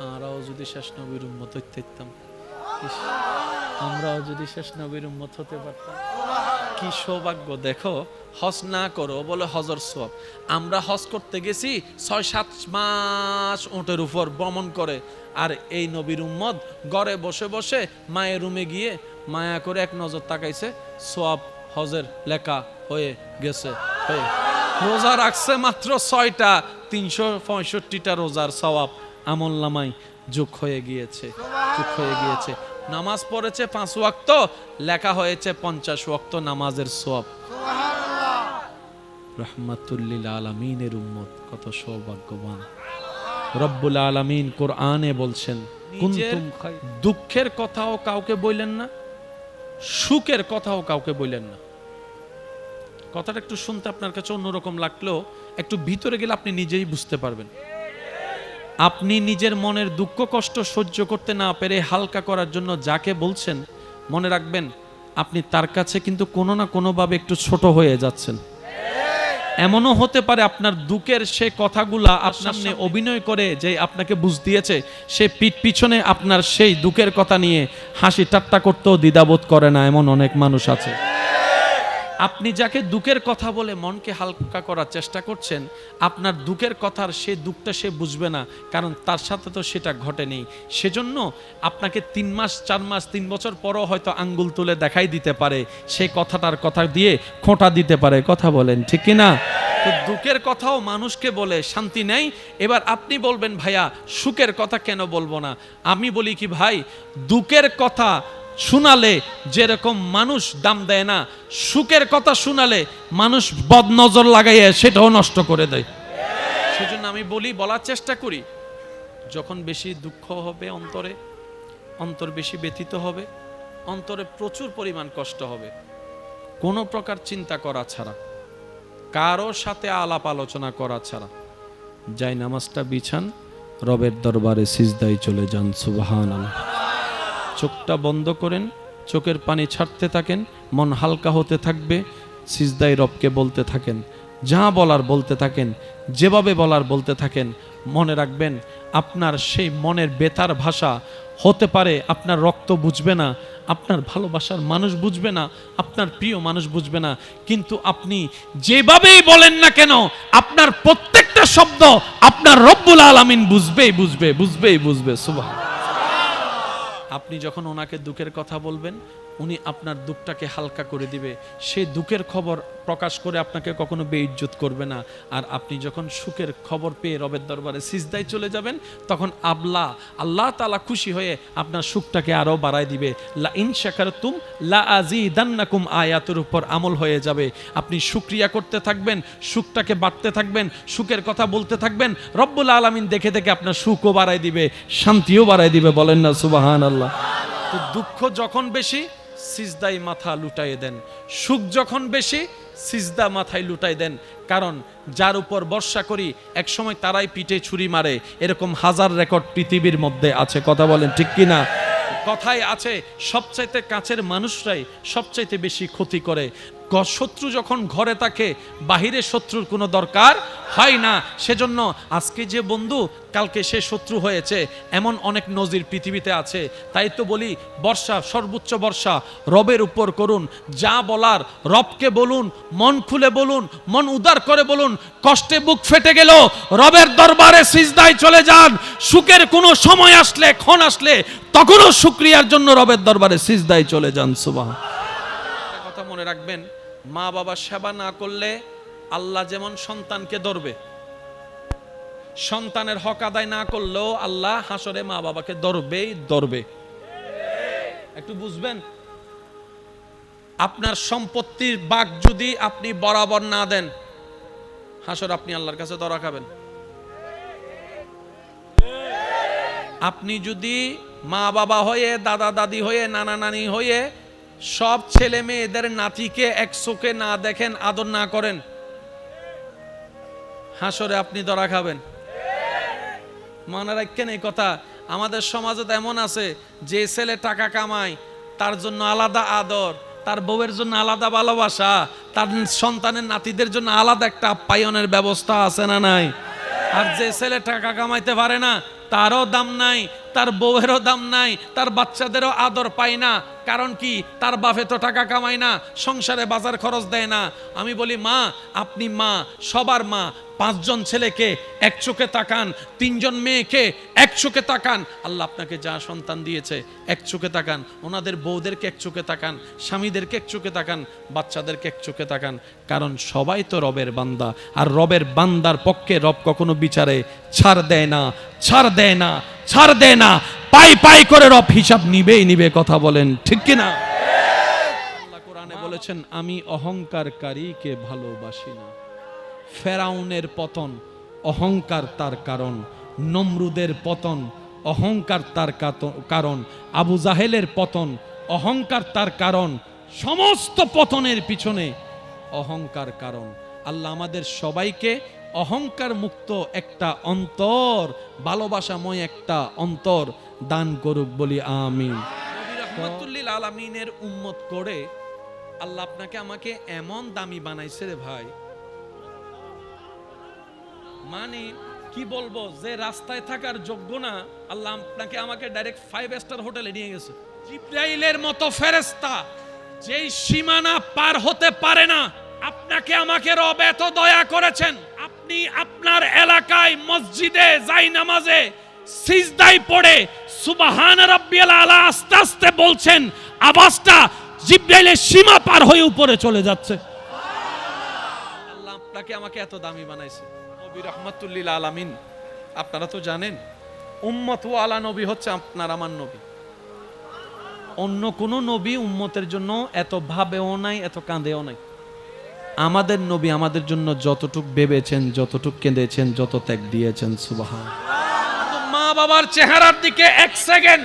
আমরাও যদি শেষ নবীর উম্মত হইতে পারতাম, ইস আমরাও যদি শেষ নবীর উম্মত হতে পারতাম। কি সৌভাগ্য। দেখো হজ না করো বলে হজর সওয়াব। আমরা হজ করতে গেছি 6-7 মাস উটের উপর ভ্রমণ করে, আর এই নবীর উম্মত ঘরে বসে বসে মায়ের রুমে গিয়ে মায়া করে এক নজর তাকাইছে, সওয়াব হজের লেখা হয়ে গেছে। রোজা রাখছে মাত্র 6টা, 365টা রোজার সওয়াব আমলনামায় যোগ হয়ে গিয়েছে, যোগ হয়ে গিয়েছে। নামাজ পড়েছে 5 ওয়াক্ত, লেখা হয়েছে 50 ওয়াক্ত নামাজের সওয়াব। রাহমাতুল লিল আলামিনের উম্মত কত সৌভাগ্যবান। রব্বুল আলামিন কোরআনে বলছেন, কুনতুম দুঃখের কথাও কাউকে বললেন না, সুখের কথাও কাউকে বললেন না। কথাটা একটু শুনতে আপনার কাছে অন্যরকম লাগলেও একটু ভিতরে গেলে আপনি নিজেই বুঝতে পারবেন। আপনি নিজের মনের দুঃখ কষ্ট সহ্য করতে না পেরে হালকা করার জন্য যাকে বলছেন, মনে রাখবেন আপনি তার কাছে কিন্তু কোনো না কোনোভাবে একটু ছোট হয়ে যাচ্ছেন। এমনও হতে পারে আপনার দুঃখের সে কথাগুলা আপনার সামনে অভিনয় করে যে আপনাকে বুঝ দিয়েছে, সে পিঠ পিছনে আপনার সেই দুঃখের কথা নিয়ে হাসি ঠাট্টা করতেও দ্বিধাবোধ করে না, এমন অনেক মানুষ আছে। আপনি যাকে দুঃখের কথা বলে মনকে হালকা করার চেষ্টা করছেন, আপনার দুঃখের কথার সে দুঃখটা সে বুঝবে না, কারণ তার সাথে তো সেটা ঘটেনি। সেজন্য আপনাকে 3 মাস 4 মাস 3 বছর পরও হয়তো আঙ্গুল তুলে দেখাই দিতে পারে, সেই কথাটার কথা দিয়ে খোঁটা দিতে পারে। কথা বলেন ঠিক কি না? তো দুঃখের কথাও মানুষকে বলে শান্তি নেই। এবার আপনি বলবেন ভাইয়া সুখের কথা কেন বলবো না? আমি বলি কি ভাই, দুঃখের কথা শোনালে যেরকম মানুষ দাম দেয় না, সুখের কথা শোনালে মানুষ বদনজর লাগাইয়া সেটাও নষ্ট করে দেয়। সেজন্য আমি বলি, বলার চেষ্টা করি, যখন বেশি দুঃখ হবে অন্তর বেশি ব্যথিত হবে, অন্তরে প্রচুর পরিমাণ কষ্ট হবে, কোনো প্রকার চিন্তা করা ছাড়া, কারো সাথে আলাপ আলোচনা করা ছাড়া যাই নামাজটা বিছান, রবের দরবারে সিজদায় চলে যান। সুবহানাল্লাহ। চোখটা বন্ধ করেন, চোখের পানি ছাড়তে থাকেন, মন হালকা হতে থাকবে, সিজদায় রবকে বলতে থাকেন, যা বলার বলতে থাকেন, যেভাবে বলার বলতে থাকেন। মনে রাখবেন আপনার সেই মনের বেতার ভাষা হতে পারে আপনার রক্ত বুঝবে না, আপনার ভালোবাসার মানুষ বুঝবে না, আপনার প্রিয় মানুষ বুঝবে না, কিন্তু আপনি যেভাবেই বলেন না কেন আপনার প্রত্যেকটা শব্দ আপনার রব্বুল আলামিন বুঝবে। সুবহানাল্লাহ। আপনি যখন ওনাকে দুঃখের কথা বলবেন, উনি আপনার দুঃখটাকে হালকা করে দিবে, সেই দুঃখের খবর প্রকাশ করে আপনাকে কখনো বেইজ্জত করবে না। আর আপনি যখন সুখের খবর পেয়ে রবের দরবারে সিজদায় চলে যাবেন, তখন আল্লাহ তাআলা খুশি হয়ে আপনার সুখটাকে আরো বাড়ায় দিবে। লা ইন শাকারতুম লা আযীদান্নাকুম আয়াতের উপর আমল হয়ে যাবে। আপনি শুকরিয়া করতে থাকবেন, সুখটাকে বাড়তে থাকবেন, সুখের কথা বলতে থাকবেন, রব্বুল আলামিন দেখে দেখে আপনার সুখও বাড়ায় দিবে, শান্তিও বাড়ায় দিবে। বলেন না সুবহানাল্লাহ। তো দুঃখ যখন বেশি, সিজদায় মাথা লুটাইয়ে দেন, সুখ যখন বেশি, সিজদা মাথায় লুটাই দেন। কারণ যার উপর ভরসা করি একসময় তারাই পিঠে ছুরি মারে, এরকম হাজার রেকর্ড পৃথিবীর মধ্যে আছে। কথা বলেন ঠিক কিনা? কথায় আছে সবচাইতে কাছের মানুষরাই সবচাইতে বেশি ক্ষতি করে। শত্রু যখন ঘরে থাকে, বাহিরে শত্রুর কোনো দরকার হয় না। সেজন্য আজকে যে বন্ধু, কালকে সে শত্রু হয়েছে, এমন অনেক নজির পৃথিবীতে আছে। তাই তো বলি বর্ষা, সর্বোচ্চ বর্ষা রবের উপর করুন, যা বলার রবকে বলুন, মন খুলে বলুন, মন উদার করে বলুন। কষ্টে বুক ফেটে গেল, রবের দরবারে সিজদায় চলে যান। সুখের কোনো সময় আসলে, ক্ষণ আসলে, তখনও শুকরিয়ার জন্য রবের দরবারে সিজদায় চলে যান। সুবহানাল্লাহ। কথা মনে রাখবেন, মা বাবা সেবা না করলে আল্লাহ যেমন সন্তানকে ধরবে, সন্তানের হক আদায় না করলেও আল্লাহ হাসরে মা বাবাকে ধরবে। একটু বুঝবেন, আপনার সম্পত্তির ভাগ যদি আপনি বরাবর না দেন, হাসর আপনি আল্লাহর কাছে ধরা খাবেন। আপনি যদি মা বাবা হয়ে, দাদা দাদি হয়ে, নানা নানি হয়ে সব ছেলে মেয়েদের নাতিকে এক চোখে না দেখেন, আদর না করেন, হাসরে আপনি ধরা খাবেন। মনে রাখেন এই কথা। আমাদের সমাজে এমন আছে, যে ছেলে টাকা কামায় তার জন্য আলাদা আদর, তার বউয়ের জন্য আলাদা ভালোবাসা, তার সন্তানের নাতিদের জন্য আলাদা একটা আপ্যায়নের ব্যবস্থা আছে না নাই? আর যে ছেলে টাকা কামাইতে পারে না, তারও দাম নাই, তার বউয়েরও দাম নাই, তার বাচ্চাদেরও আদর পায় না। কারণ কি? তার বাপে তো টাকা কামায় না, সংসারে বাজার খরচ দেয় না। আমি বলি মা, আপনি মা, সবার মা, 5 জন ছেলেকে এক চোখে তাকান, 3 জন মেয়েকে এক চোখে তাকান। আল্লাহ আপনাকে যা সন্তান দিয়েছে এক চোখে তাকান, ওনাদের বউদেরকে এক চোখে তাকান, স্বামীদেরকে এক চোখে তাকান, বাচ্চাদেরকে এক চোখে তাকান। কারণ সবাই তো রবের বান্দা, আর রবের বান্দার পক্ষে রব কখনো বিচারে ছাড় দেয় না, পাই করে রব হিসাব নিবে। কথা বলেন ঠিক কিনা? আল্লাহ কোরআনে বলেছেন, আমি অহংকারকারীকে ভালোবাসি না। ফেরাউনের পতন অহংকার তার কারণ, নমরুদের পতন অহংকার তার কারণ, আবু জাহেলের পতন অহংকার তার কারণ। সমস্ত পতনের পিছনে অহংকার কারণ। আল্লাহ আমাদের সবাইকে অহংকার মুক্ত একটা অন্তর, ভালোবাসাময় একটা অন্তর দান করুক, বলি আমিন। নবী রাহমাতুল্লিল আলামিনের উম্মত করে আল্লাহ আপনাকে আমাকে এমন দামি বানাইছে রে ভাই, মানে কি বলবো, যে রাস্তায় থাকার যোগ্য না, আল্লাহ আপনাকে আমাকে ডাইরেক্ট 5 স্টার হোটেলে নিয়ে গেছে। জিবরাইলের মতো ফেরেশতা যেই সীমানা পার হতে পারে না, আপনাকে আমাকে রব এত দয়া করেছেন। আপনি আপনার এলাকায় মসজিদে যাই নামাজে সিজদায় পড়ে সুবহান রাব্বিয়াল আলা আস্তে আস্তে বলছেন, আওয়াজটা জিবরাইলের সীমা পার হয়ে উপরে চলে যাচ্ছে। আল্লাহ আপনাকে আমাকে এত দামি বানাইছে। নবী রাহমাতুল্লিল আলামিন, আপনারা তো জানেন উম্মত ওয়ালা নবী হচ্ছে আপনার আমার নবী। অন্য কোন নবী উম্মতের জন্য এত ভাবেও নাই, এত কাঁদেও নাই। আমাদের নবী আমাদের জন্য যতটুক ভেবেছেন, যতটুক কেঁদেছেন, যত ত্যাগ দিয়েছেন, সুবহানাল্লাহ। মা বাবার চেহারার দিকে 1 সেকেন্ড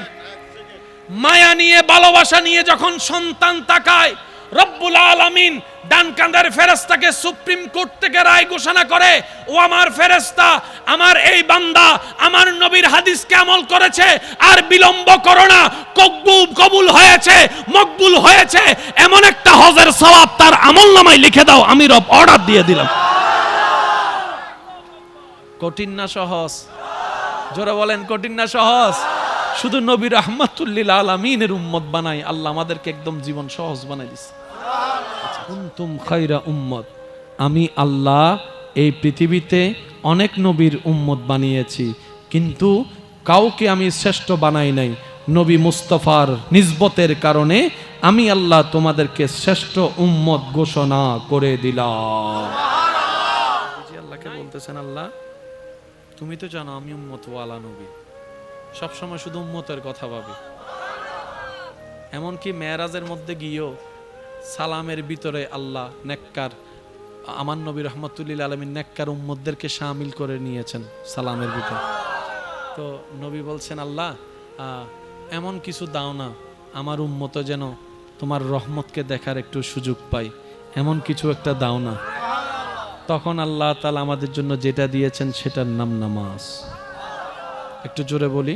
মায়া নিয়ে, ভালোবাসা নিয়ে যখন সন্তান তাকায়, রব্বুল আলামিন ডান কাঁধের ফেরেশতাকে সুপ্রিম কোর্ট থেকে রায় ঘোষণা করে, ও আমার ফেরেশতা, আমার এই বান্দা আমার নবীর হাদিসকে আমল করেছে, আর বিলম্ব করো না, কবুল হয়েছে, মকবুল হয়েছে, এমন একটা হজের সওয়াব তার আমলনামায় লিখে দাও, আমি রব অর্ডার দিয়ে দিলাম। কঠিন না সহজ? জোরে বলেন, কঠিন না সহজ? শুধু নবী রাহমাতুল লিল আলামিনের উম্মত বানাই আল্লাহ আমাদেরকে একদম জীবন সহজ বানাই দিয়েছে। কুনতুম খায়রা উম্মত, আমি আল্লাহ এই পৃথিবীতে অনেক নবীর উম্মত বানিয়েছি, কিন্তু কাউকে আমি শ্রেষ্ঠ বানাই নাই। নবী মুস্তাফার নিসবতের কারণে আমি আল্লাহ তোমাদেরকে শ্রেষ্ঠ উম্মত ঘোষণা করে দিলাম। আল্লাহকে বলতেছেন, আল্লাহ তুমি তো জানো আমি উম্মত ওয়ালা নবী, সবসময় শুধু উম্মতের কথা ভাবি। এমনকি মেরাজের মধ্যে গিয়েও সালামের ভিতরে আল্লাহ নেককার আমার নবী রহমতুল্লিল আলমিন নেককার উম্মতদেরকে শামিল করে নিয়েছেন সালামের ভিতরে। তো নবী বলছেন, আল্লাহ এমন কিছু দাও না আমার উম্মত যেন তোমার রহমতকে দেখার একটু সুযোগ পাই, এমন কিছু একটা দাও না। তখন আল্লাহ তাআলা আমাদের জন্য যেটা দিয়েছেন সেটার নাম নামাজ। একটু জোরে বলি।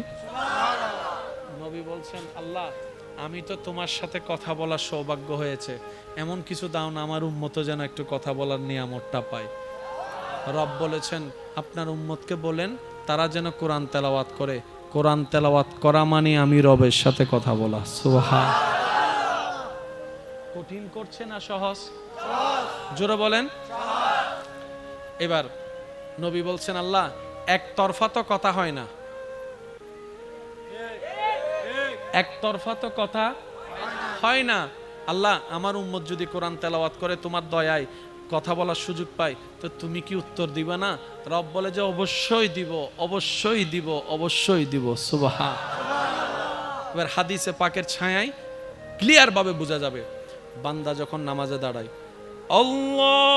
নবী বলছেন, আল্লাহ আমি তো তোমার সাথে কথা বলার সৌভাগ্য হয়েছে, এমন কিছু দাও না আমার উম্মত যেন একটু কথা বলার নিয়ামতটা পায়। রব বলেছেন, আপনার উম্মতকে বলেন তারা যেন কোরআন তেলাওয়াত করে। কোরআন তেলাওয়াত করা মানে আমি রবের সাথে কথা বলা। সুবহান। কঠিন করছে না সহজ? জোরে বলেন। এবার নবী বলছেন, আল্লাহ একতরফা তো কথা হয় না, একতরফা তো কথা হয় না। আল্লাহ আমার উম্মত যদি কোরআন তেলাওয়াত করে তোমার দয়ায় কথা বলার সুযোগ পায়, তো তুমি কি উত্তর দিবা না? রব বলে যে অবশ্যই দিব, অবশ্যই দিব, অবশ্যই দিব। সুবহান। এবার হাদিসে পাকের ছায়ায় ক্লিয়ার ভাবে বোঝা যাবে, বান্দা যখন নামাজে দাঁড়ায় আল্লাহু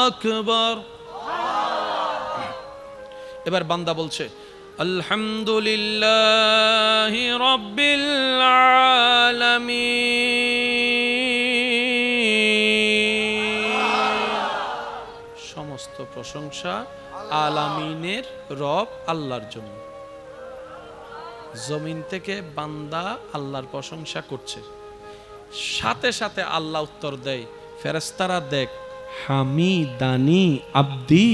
আকবার, এবার বান্দা বলছে আলহামদুলিল্লাহি রাব্বিল আলামিন, সমস্ত প্রশংসা আলামিনের রব আল্লাহর জন্য। জমিন থেকে বান্দা আল্লাহর প্রশংসা করছে, সাথে সাথে আল্লাহ উত্তর দেয়, ফেরেশতারা দেখ হামিদানি আব্দি,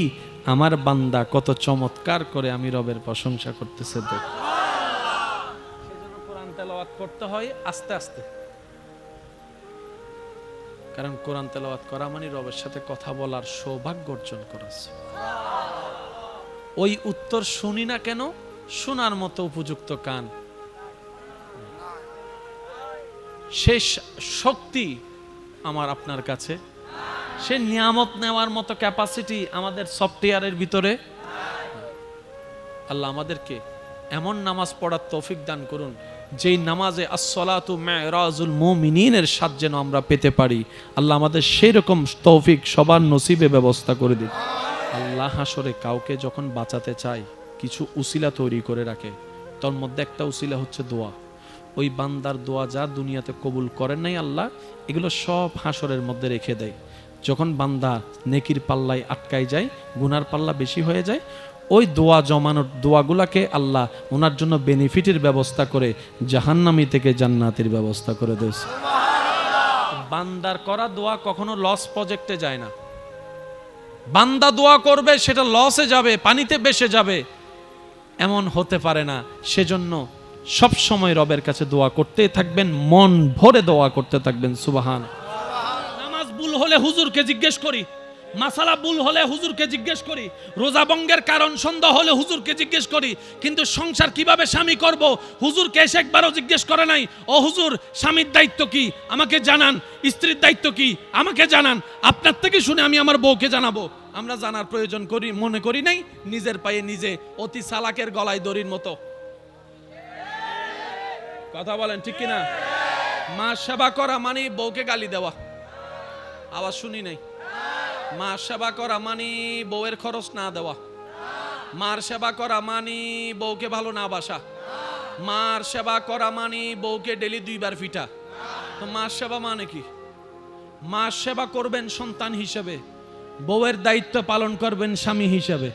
আমার বান্দা কত চমৎকার করে আমি রবের প্রশংসা করতেছে। দেখ, সেজন্য কোরআন তেলাওয়াত করতে হয় আস্তে আস্তে, কারণ কোরআন তেলাওয়াত করা মানে রবের সাথে কথা বলার সৌভাগ্য অর্জন করা। ওই উত্তর শুনি না কেন? শোনার মতো উপযুক্ত কান, শেষ শক্তি আমার আপনার কাছে, সে নিয়ামত নেওয়ার মতো ক্যাপাসিটি আমাদের সফটওয়্যারের ভিতরে। আল্লাহ আমাদেরকে এমন নামাজ পড়ার তৌফিক দান করুন, যেই নামাজে আসসালাতু মিরাজুল মুমিনিনের স্বাদ যেন আমরা পেতে পারি। আল্লাহ আমাদের সেই রকম তৌফিক সবার নসিবে ব্যবস্থা করে দিন। আল্লাহ হাসরে কাউকে যখন বাঁচাতে চায় কিছু উসিলা তৈরি করে রাখে, তার মধ্যে একটা উসিলা হচ্ছে দোয়া। ওই বান্দার দোয়া যা দুনিয়াতে কবুল করেন নাই আল্লাহ, এগুলো সব হাসরের মধ্যে রেখে দেয়। যখন বান্দা নেকির পাল্লায় আটকায় যায়, গুনার পাল্লা বেশি হয়ে যায়, ওই দোয়া জমানোর দোয়াগুলাকে আল্লাহ ওনার জন্য বেনিফিটের ব্যবস্থা করে জাহান্নামী থেকে জান্নাতের ব্যবস্থা করে দিয়েছে। বান্দার করা দোয়া কখনো লস প্রজেক্টে যায় না। বান্দা দোয়া করবে সেটা লসে যাবে, পানিতে ভেসে যাবে, এমন হতে পারে না। সেজন্য সব সময় রবের কাছে দোয়া করতেই থাকবেন, মন ভরে দোয়া করতে থাকবেন। সুবহান। নামাজ ভুল হলে হুজুরকে জিজ্ঞেস করি, মাসালা ভুল হলে হুজুরকে জিজ্ঞেস করি, রোজা ভঙ্গের কারণ সন্দেহ হলে হুজুরকে জিজ্ঞেস করি, কিন্তু সংসার কিভাবে স্বামী করব হুজুরকে এসে একবারও জিজ্ঞেস করে নাই। ও হুজুর, স্বামীর দায়িত্ব কি আমাকে জানান, স্ত্রীর দায়িত্ব কি আমাকে জানান, আপনার থেকে শুনে আমি আমার বউকে জানাবো। আমরা জানার প্রয়োজন করি মনে করি নাই, নিজের পায়ে নিজে অতি চালাকের গলায় দড়ির মতো। কথা বলেন ঠিক কিনা? মা সেবা করা মানে বউকে গালি দেওয়া, আওয়াজ শুনি নাই। মা সেবা করা মানে বউয়ের খরচ না দেওয়া, মার সেবা করা মানে বউকে ভালো না বাসা। মার সেবা করা মানে বউকে ডেলি 2 বার ফিটা, তো মার সেবা মানে কি? মার সেবা করবেন সন্তান হিসেবে, বউয়ের দায়িত্ব পালন করবেন স্বামী হিসেবে।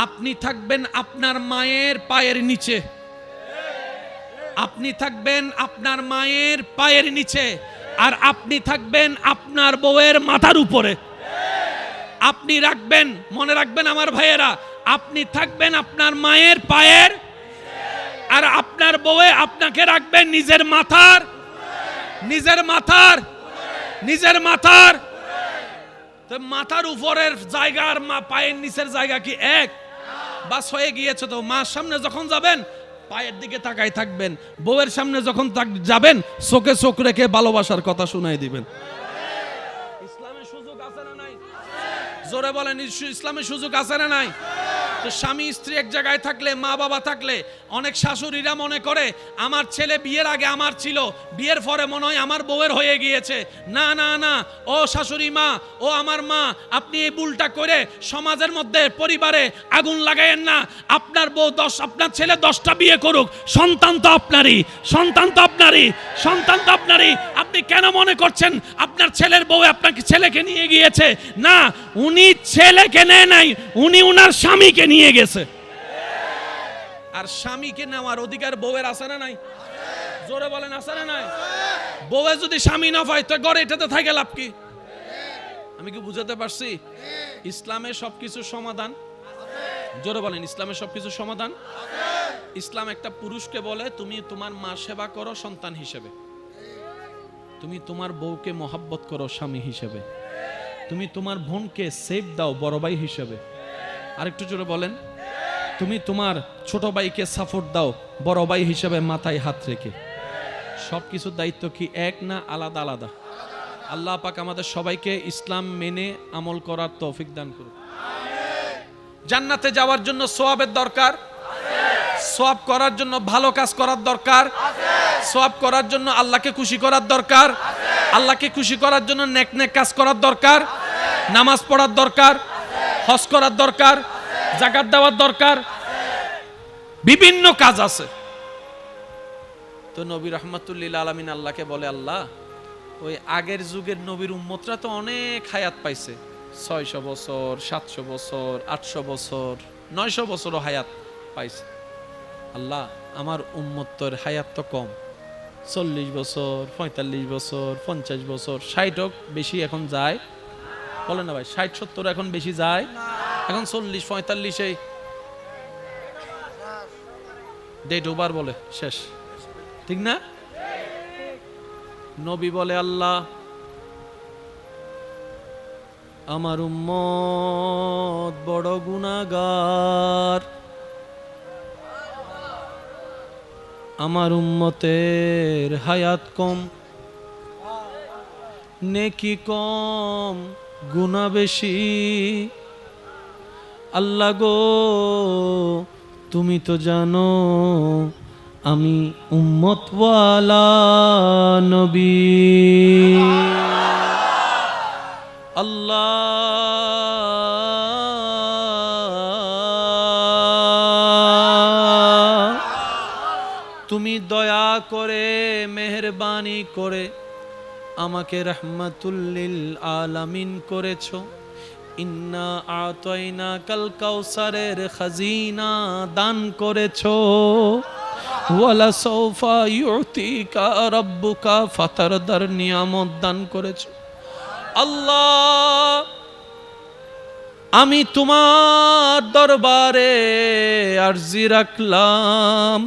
আপনি থাকবেন আপনার মায়ের পায়ের নিচে, আপনি থাকবেন আপনার মায়ের পায়ের নিচে, আর আপনি থাকবেন আপনার বউয়ের মাথার উপরে। আপনি রাখবেন, মনে রাখবেন আমার ভাইয়েরা, আপনি থাকবেন আপনার মায়ের পায়ের, আর আপনার বউয়ে আপনাকে রাখবেন নিজের মাথার, নিজের মাথার, নিজের মাথার। তো মাথার উপরের জায়গা আর পায়ের নিচের জায়গা কি এক? বাস হয়ে গিয়েছে। তো মার সামনে যখন যাবেন পায়ের দিকে তাকাই থাকবেন, বউয়ের সামনে যখন যাবেন চোখে চোখ রেখে ভালোবাসার কথা শুনাই দিবেন। ইসলামের সুযোগ আছে না নাই? জোরে বলেন, ইসলামের সুযোগ আছে না নাই? তো স্বামী স্ত্রী এক জায়গায় থাকলে, মা বাবা থাকলে, অনেক শাশুড়িরা মনে করে আমার ছেলে বিয়ের আগে আমার ছিল, বিয়ের পরে মনে হয় আমার বউয়ের হয়ে গিয়েছে। না না না, ও শাশুড়ি মা, ও আমার মা, আপনি এই ভুলটা করে সমাজের মধ্যে পরিবারে আগুন লাগায়েন না। আপনার বউ আপনার ছেলে 10টা বিয়ে করুক, সন্তান তো আপনারই, সন্তান তো আপনারই, সন্তান তো আপনারই। আপনি কেন মনে করছেন আপনার ছেলের বউ আপনাকে ছেলেকে নিয়ে গিয়েছে? না, উনি ছেলেকে নেয় নাই, উনি উনার স্বামীকে নিয়ে গেছে। আর স্বামীকে নেওয়ার অধিকার বউয়ের আছে না নাই? জোরে বলেন, আছে না নাই? বউয়ে যদি স্বামী না পায় তো ঘরে এটাতে থাকে লাভ কি? আমি কি বুঝাতে পারছি? ইসলামের সবকিছু সমাধান। জোরে বলেন, ইসলামের সবকিছু সমাধান। ইসলাম একটা পুরুষকে বলে তুমি তোমার মা সেবা করো সন্তান হিসেবে, তুমি তোমার বউকে মহাব্বত করো স্বামী হিসেবে, তুমি তোমার বোনকে সেফ দাও বড় ভাই হিসেবে। আরেকটু জোরে বলেন, তুমি তোমার ছোট ভাইকে সাপোর্ট দাও বড় ভাই হিসেবে মাথায় হাত রেখে। সবকিছুর দায়িত্ব কি এক না আলাদা আলাদা? আল্লাহ পাক আমাদের সবাইকে ইসলাম মেনে আমল করার তৌফিক দান করুন। জান্নাতে যাওয়ার জন্য সওয়াবের দরকার, সওয়াব করার জন্য ভালো কাজ করার দরকার, সওয়াব করার জন্য আল্লাহকে খুশি করার দরকার, আল্লাহকে খুশি করার জন্য নেক নেক কাজ করার দরকার, নামাজ পড়ার দরকার, হজ করার দরকার, যাকাত দেওয়ার দরকার, বিভিন্ন কাজ আছে। তো নবী রাহমাতুল্লিল আলামিন আল্লাহকে বলে, আল্লাহ ওই আগের যুগের নবীর উম্মতরা তো অনেক হায়াত পাইছে, 600 বছর, 700 বছর, 800 বছর, 900 বছরও হায়াত পাইছে। আল্লাহ আমার উম্মতের হায়াত তো কম, 40 বছর, 45 বছর, 50 বছর, 60 হোক বেশি এখন যায়, বলে না ভাই? 60-70 এখন বেশি যায়, এখন 40-45 ডেট ওভার বলে শেষ, ঠিক না? নবী বলে, আল্লাহ আমার উম্মত বড় গুনাহগার, আমার উম্মতের হায়াত কম, নেকি কম, গুনাহ বেশি। আল্লাহ গো তুমি তো জানো আমি উম্মতওয়ালা নবী। আল্লাহ তুমি দয়া করে মেহেরবানি করে আমাকে রাহমাতুল্লিল আলামিন করেছো। ইন্না আতাইনা কাল কাউসারের খাজিনা দান করেছো। ওয়ালা সাউফা ইউতিকা রাব্বুকা ফাতারদার নিয়ামত দান করেছো। আল্লাহ আমি তোমার দরবারে আরজি রাখলাম,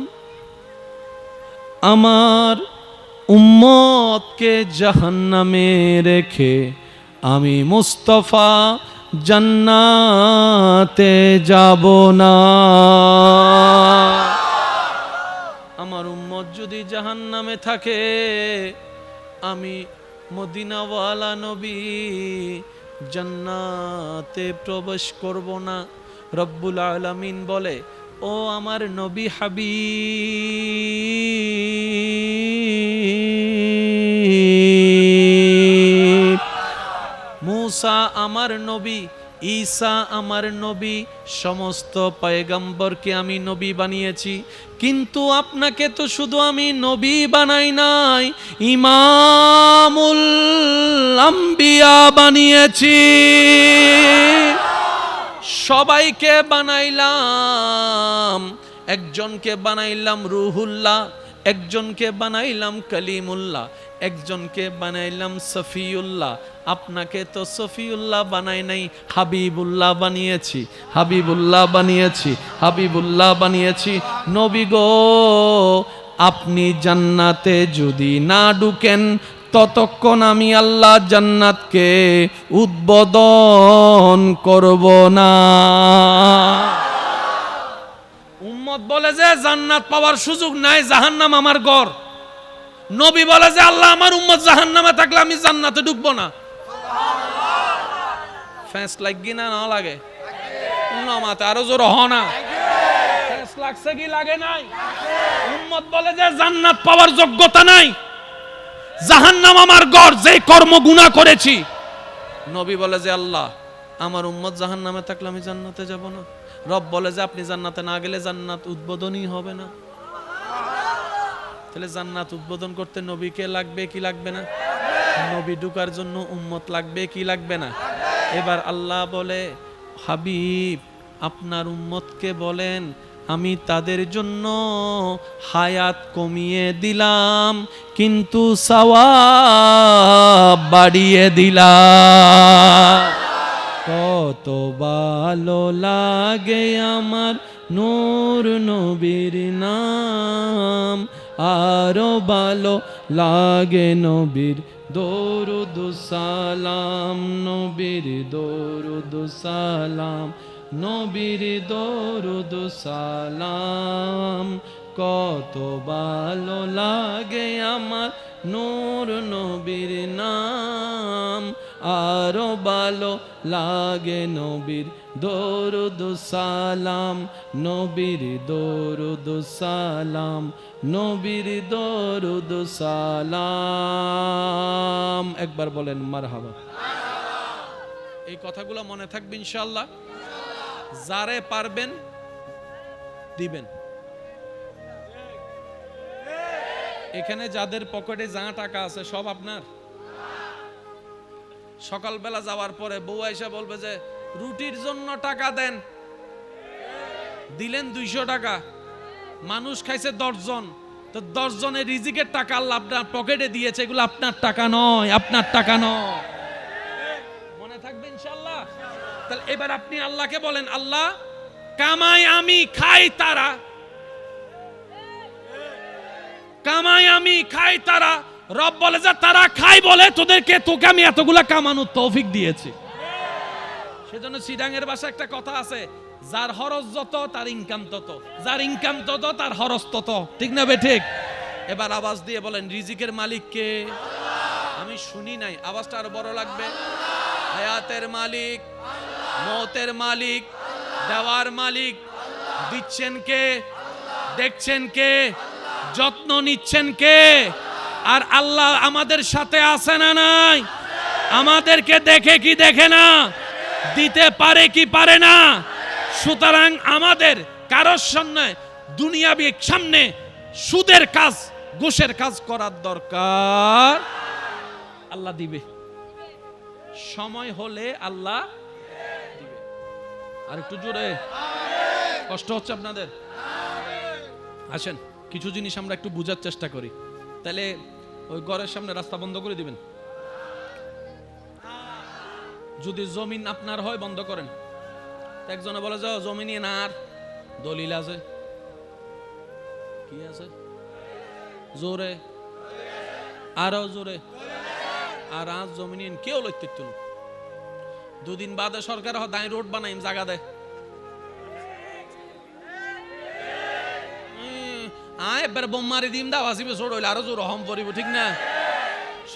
আমার উম্মতকে জাহান্নামে রেখে আমি মুস্তাফা জান্নাতে যাব না। আমার উম্মত যদি জাহান্নামে থাকে আমি মদিনাওয়ালা নবী জান্নাতে প্রবেশ করব না। রব্বুল আলামিন বলে, ও আমার নবী হাবিব, মূসা আমার নবী ঈসা আমার নবী, সমস্ত পয়গম্বরকে আমি নবী বানিয়েছি, কিন্তু আপনাকে তো শুধু আমি নবী বানাই নাই, ইমামুল আম্বিয়া বানিয়েছি। সবাইকে বানাইলাম, একজনকে বানাইলাম রুহুল্লাহ, একজনকে বানাইলাম কালিমুল্লাহ, একজনকে বানাইলাম সফিউল্লাহ। আপনাকে তো সফিউল্লাহ বানাই নাই, হাবিবুল্লাহ বানিয়েছি, হাবিবুল্লাহ বানিয়েছি, হাবিবুল্লাহ বানিয়েছি। নবী গো, আপনি জান্নাতে যদি না ঢুকেন, ততক্ষণ আমি আল্লাহ জান্নাতকে উদ্বোধন করব না। উম্মত বলে যে জান্নাত পাওয়ার সুযোগ নাই, জাহান্নাম আমার ঘর। নবী বলে যে আল্লাহ আমার উম্মত জাহান্নামে থাকলে আমি জান্নাতে ঢুকবো না। ফ্যাঁস লাগি না না লাগে? মাথা আরো জোর হ না। ফ্যাঁস লাগছে কি লাগে নাই? উম্মত বলে যে জান্নাত পাওয়ার যোগ্যতা নাই, জাহান্নাম আমার ঘর, যে কর্ম গুনাহ করেছি। নবী বলে যে আল্লাহ আমার উম্মত জাহান্নামে থাকলে আমি জান্নাতে যাব না। রব বলে যে আপনি জান্নাতে না গেলে জান্নাত উদ্বোধনই হবে না। তাহলে জান্নাত উদ্বোধন করতে নবীকে লাগবে কি লাগবে না? নবী ঢুকার জন্য উম্মত লাগবে কি লাগবে না? এবার আল্লাহ বলে, হাবিব আপনার উম্মতকে বলেন আমি তাদের জন্য হায়াত কমিয়ে দিলাম, কিন্তু সওয়াব বাড়িয়ে দিলাম। কত ভালো লাগে আমার নূর নবীর নাম, আরো ভালো লাগে নবীর দরুদ সালাম, নবীর দরুদ সালাম, নবীর দরুদ সালাম। কত ভালো লাগে আমার নূর নবীর নাম, আরো ভালো লাগে নবীর দরুদ সালাম, নবীর দরুদ সালাম, নবীর দরুদ সালাম। একবার বলেন মারহাবা। এই কথাগুলো মনে থাকবে ইনশাআল্লাহ। যারে পারবেন দিবেন। এখানে যাদের পকেটে যা টাকা আছে সব আপনার। সকালবেলা যাওয়ার পরে বউ আইসা বলবে যে রুটির জন্য টাকা দেন, দিলেন 200 টাকা, মানুষ খাইছে 10 জন, তো 10 জনের রিজিকের টাকা আল্লাহ আপনার পকেটে দিয়েছে, এগুলো আপনার টাকা নয়, আপনার টাকা নয়। মনে থাকবে ইনশাআল্লাহ। তাহলে এবার আপনি আল্লাহকে বলেন, আল্লাহ কামাই আমি খাই তারা, কামাই আমি খাই তারা। রব বলে যে তারা খাই বলে তোকে আমি এতগুলা কামানোর তৌফিক দিয়েছি। সেজন্য সিডাঙের ভাষায় একটা কথা আছে, যার খরচ যত তার ইনকাম তত, যার ইনকাম তত তার খরচ তত। ঠিক না বে ঠিক? এবার আওয়াজ দিয়ে বলেন রিজিকের মালিক কে? আমি শুনি নাই, আওয়াজটা আরো বড় লাগবে। হায়াতের মালিক, মওতের মালিক, দেওয়ার মালিক। দিচ্ছেন কে? দেখছেন কে? যত্ন নিচ্ছেন কে? আর আল্লাহ আমাদের সাথে আছে না নাই? আমাদেরকে দেখে কি দেখে না? দিতে পারে কি পারে না? সুতরাং আমাদের কারোর সামনে দুনিয়াবি সামনে সুদের কাজ, ঘুষের কাজ করার দরকার। আল্লাহ দিবে, সময় হলে আল্লাহ দিবে। আর একটু জোরে, কষ্ট হচ্ছে আপনাদের? আসেন কিছু জিনিস আমরা একটু বোঝার চেষ্টা করি। তাহলে ওই ঘরের সামনে রাস্তা বন্ধ করে দিবেন। যদি জমিন আপনার হয় বন্ধ করেন। একজনে বলে যাও জমি নিয়ে না, আর দলিল আছে, কি আছে? জোরে, আরো জোরে। আর আজ জমি নিয়ে কেউ লইতে না। দুদিন বাদে সরকার দায় রোড বানাইম জায়গা দেয়, এবার বোম মারি দিম দাও আসিবে ছোট হইলে আরো জোর হম পড়িব। ঠিক না?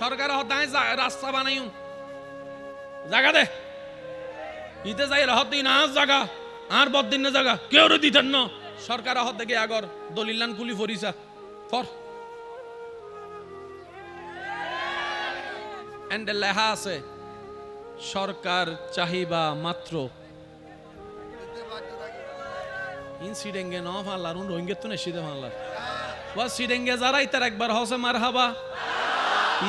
সরকার দায় রাস্তা বানাইম জায়গা দে, ইতে যাই হত দিন আজ জায়গা আর বদিন না জায়গা কেউ দিতেন না। সরকার হত দেখে আগর দলিলান কুলি ফরিসা ফর এন্ড লেখা আছে সরকার চাহিবা মাত্র ইনসিডেঙ্গে ন ফাল্লার উন রোহিঙ্গে তো নেশিদে ফাল্লার ওয়া সিডেঙ্গে যারাই তার একবার হসে মার হাবা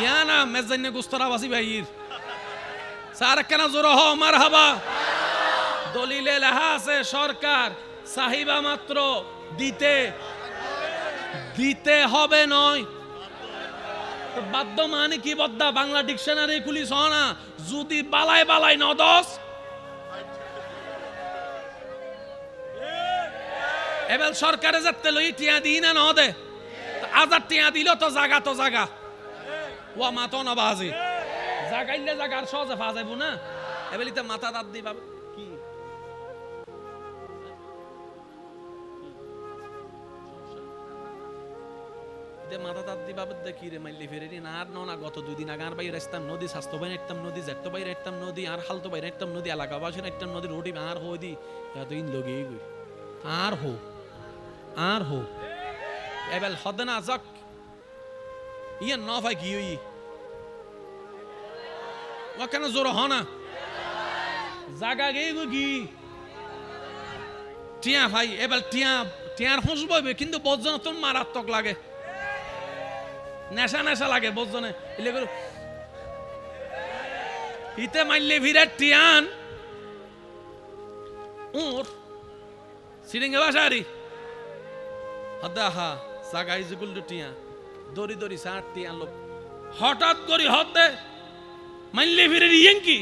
ইয়া না মেজাইনে গুস্তরা বাসি ভাইর সার কেন জোর হ মার হাবা দলিলে লেখা আছে সরকার চাহিবা মাত্র দিতে দিতে হবে নয় বাধ্য মানে কি বদ্দা বাংলা ডিকশনারি খুলিস না যদি বালাই বালাই নদস এবার সরকারে যাতে লই টিয়া দিই না নদে আজার টিয়া দিল তো জাগা ওয়া মাতো না বাজি জাগাইলে জাগার সহজে ফা যাইব না এবেলিতে মাথা দাঁত দি পাবে কি মাথা দাঁত দি পাবে দেখি রে মাইলি ফেরে না আর না গত 2 দিন আগে আর বাইরে আসতাম নদী স্বাস্থ্য বাইরে একদম নদী যেত বাইরে একদম নদী আর হালতো বাইরে একদম নদী এলাকা বাসে একদম নদী রোডি আর হই দি এতদিন লগেই গই আর হো এবেল হদনা যাক ইয়ে ন ভাই কি হই ও কেন জোর হ না জাগা গেই গো কি টিয়া ভাই এবেল টিয়ার ফসবইবে কিন্তু বজ্জন তো মারাত্মক লাগে নেশা লাগে বজ্জনে ইলে করে ইতে মাইলে ভিড়ে টিয়ান ওর সিডিংয়ে বাসারি হদা হা জাগাই জুগুল টিয়া দড়ি সার টিয়া লোক হঠাৎ করি হদে মাইলে ভিড়ে ইয়েন কি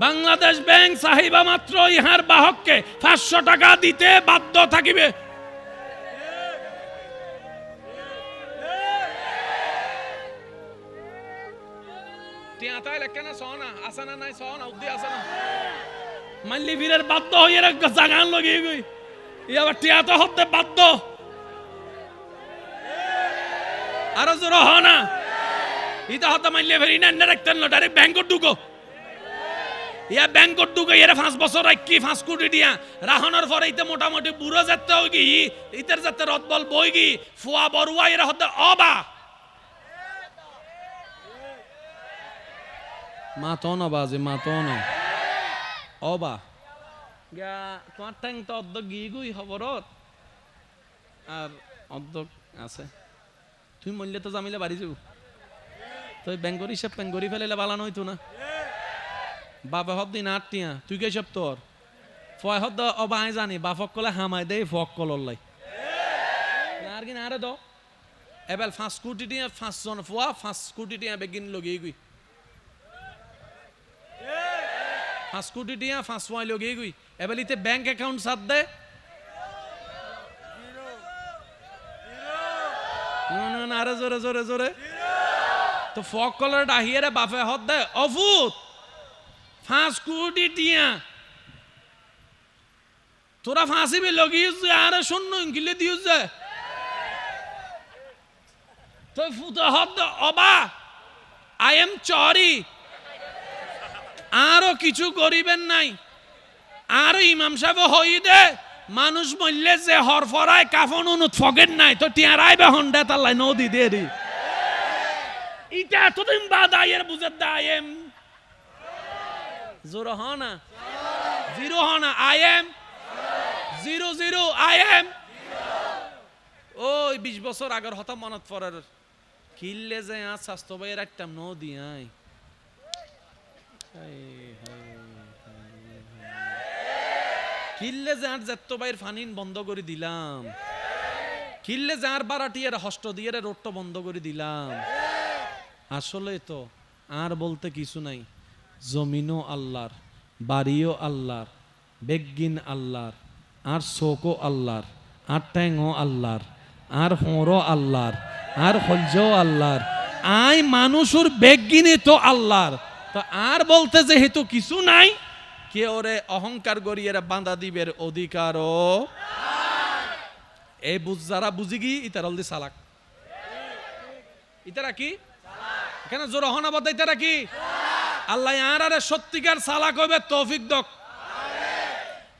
বাংলাদেশ ব্যাংক চাহিবা মাত্র ইহার বাহককে 500 টাকা দিতে বাধ্য থাকিবে টিয়া তাইলে কেন সনা আসানা নাই সনা উদ্দি আসানা মাল্লি বীরের বাধ্য হয়ে জাগান লগিয়ে গই ইয়াবার টিয়া তো হতে বাধ্য আর জোর হ না ইতা হতে মাল্লি ফেরি না ডাইরেক্ট ডাইরেক্ট ব্যাংকত ঢুকো ইয়া ব্যাংকত ঢুকো এর 5 বছর রাখি 5 কোটি দিয়া রাহনার পরে ইতে মোটামুটি বুড়ো যেতে হই কি ইতের যেতে রতবল বই কি ফুয়া বড়ুয়া এর হতে অবা মাতন বাজে মাতন অবা গা তোমার ট্যাং তো অর্ধ গিগুই খবরত আর অর্ধ আছে তুই মরলে তো জামিলে বাড়ি যাবো তুই ব্যাঙ্গর হিসাব ব্যাঙ্গরি ফেলে বালানো হইতো না বাবা হব দিন আটটিয়া তুই কে সব তোর ফয় হদ অবা আই জানি বাফক কলে হামাই দেই ফক কলর লাই আর কি না আরে দ এবেল 5 কোটি টিয়া 5 জন ফুয়া 5 কোটি টিয়া বেগিন লগিয়ে গই 5 কোটি টিয়া 5 ওয়াই লগিয়ে গই এবেলিতে ব্যাংক অ্যাকাউন্ট সাথ দে না আরে জোরে তো ফক কলর ডাহিয়ে বাফে হদ দে অফুত 5 কোটি টিয়া তোরা ফাঁসি বে লগিয়ে আরে শূন্য ইনকিলে দিও যে তো ফুত হদ অবা আই এম চরি আরো কিছু করিবেন নাই আর ইমাম সাহেব হই দে মানুষ মরলে যে হরফরায় কাফন অনুত ফগেন নাই তো টিয়ারাই বে হন্ডা তাল্লাই নদী দে রে ইটা এতদিন বাদ আয়ের বুঝে দায়েম জোর হ না জিরো হ না আই এম 00 আই এম ওই 20 বছর আগের হতা মনত পড়ার কিল্লে যে আজ স্বাস্থ্য ভাইয়ের একটা নদী আই কিল্লে যার যেত ভাইয়ের ফানিন বন্ধ করে দিলাম কিল্লে যার বারাটিয়ার হস্ত দিয়ে রোডটা বন্ধ করে দিলাম আসলে তো আর বলতে কিছু নাই জমিনও আল্লাহর বাড়িও আল্লাহর বেগিন আল্লাহর আর চোখও আল্লাহর আর ট্যাংও আল্লাহর আর হোঁড়ও আল্লাহর আর হলজও আল্লাহর আই মানুষের বেগিনে তো আল্লাহর তো আর বলতে যেহেতু কিছু নাই কে ওরে অহংকার গড়িয়ে বাঁধা দিবের অধিকারও এই বুঝ যারা বুঝি গি ইতার অলদি সালাক ইতারা কি কেন জোর হনা বদ ইতারা কি আল্লাহ আর আরে সত্যিকার সালাক হবে তৌফিক দক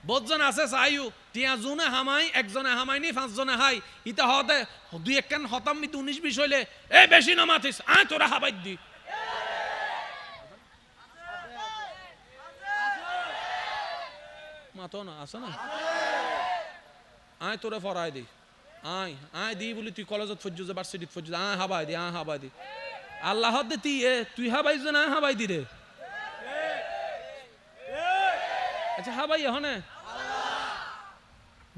বহুজন আছে চাইও টিয়া জুনে হামাই একজনে হামাইনি 5 জনে হাই ইতা হতে 2 একখান হতাম 19-20 হইলে এ বেশি না মাতিস আয় তোরা হাবাই দি মাতো না আছে না আয় তোরে ফরাই দি আয় আয় দি বলি তুই কলেজত ফজ্জু যে ভার্সিটিত ফজ্জু আয় হাবাই দি আয় হাবাই দি আল্লাহ দে তুই হাবাই যে না হাবাই দি রে আচ্ছা হাবাই হনে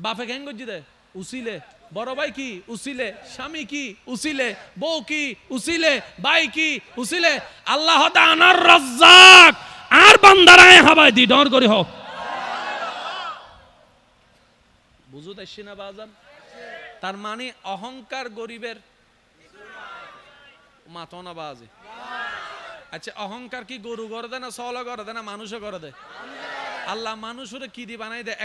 বাপে কেন গজ্জি দে উসিলে বড় ভাই কি উসিলে স্বামী কি উসিলে বউ কি উসিলে ভাই কি উসিলে আল্লাহ আনার রাজ্জাক আর বান্দারায় হাবাই দি ডর করে হোক বুঝু দেখছি না বাজান তার মানে অহংকার গরিবের মাথো না বাজে আচ্ছা অহংকার কি গরু করে দেয় না সল করে দেয় না মানুষও করে দেয় আল্লাহ মানুষের কি দি বানাই দেয়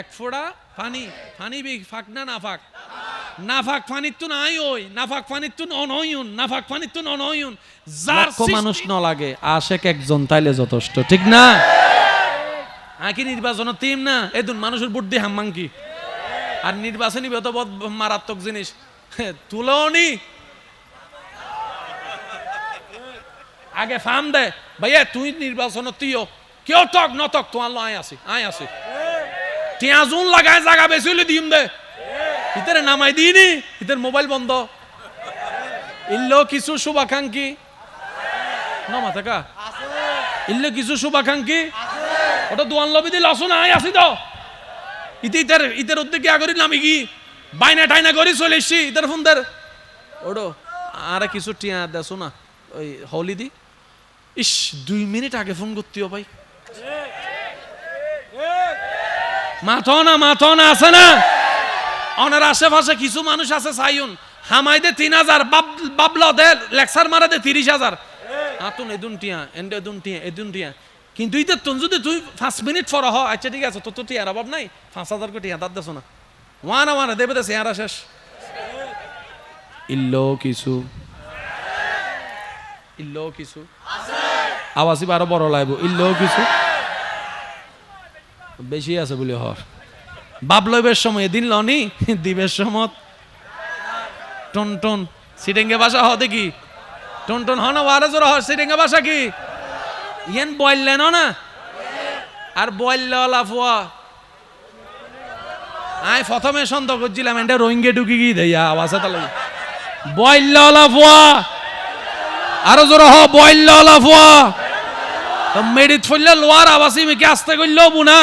এক ফোড়া পানি পানি বি ফাঁক না না ফাঁক না ফাঁক পানির তুন আই ওই না ফাঁক পানির তুন অনয়ুন না ফাঁক পানির তুন অনয়ুন যার মানুষ ন লাগে আশেক একজন তাইলে যথেষ্ট ঠিক না আকি নির্বাচন টিম না এদুন মানুষের ভোট দিয়ে হাম্মাং কি আর নির্বাচনী বেত মারাত্মক জিনিস তুলনি আগে ফার্ম দে ভাইয়া তুই নির্বাচন তুইও কেউ তক নতক তোমার আয় আসি টিয়াজুন লাগায় জায়গা বেশি হলে দিম দে ইতারে নামাই দিইনি ইতার মোবাইল বন্ধ ইল্লো কিছু শুভাকাঙ্ক্ষী নমা থাকা ইল্লো কিছু শুভাকাঙ্ক্ষী ওটা দোয়ান লবি দিল আসুন আয় আসি তো ইতার উদ্যোগে আগরি নামি কি বাইনা টাইনা করি চলে এসছি ইতার ফোনদের ওডো আর কিছু টিয়া দেছো না ওই হলি দি ইস 2 মিনিট আগে ফোন করতেও ভাই মাথো না আছে না অনার আশেপাশে কিছু মানুষ আছে সাইউন হামাইদে 3000 বাবলা দে লেকচার মারা দে 30000 আতুন এদুন টিয়া কিন্তু ইতে তুন যদি তুই 5 মিনিট পর হ আচ্ছা ঠিক আছে তো টিয়ার অভাব নাই 5000 কোটি টিয়া দাদ দেছো না ওয়ানা দেবে দে চেহারা শেষ ইল্লো কিছু আওয়াজই আরো বড় লাগবো ইল্লো কিছু বেশি আছে বলে হর বাপ লইবের সময় দিন লনি দিবের সময় টন সিটেঙ্গে ভাষা হ দেখি টন হন ওয়ারে জোর হ সিটেঙ্গে ভাষা কি ইয়েন বললেন না আর বললা ফুয়া আই প্রথমে সন্দেহ করছিলাম এটা রোহিঙ্গে ঢুকি গিয়ে দেয়া আওয়াজ তাহলে বললা ফুয়া আরো জোর হ বললা ফুয়া তো মেডিট ফইলে লোয়ার আওয়াজই মেকে আস্তে কইলো বুনা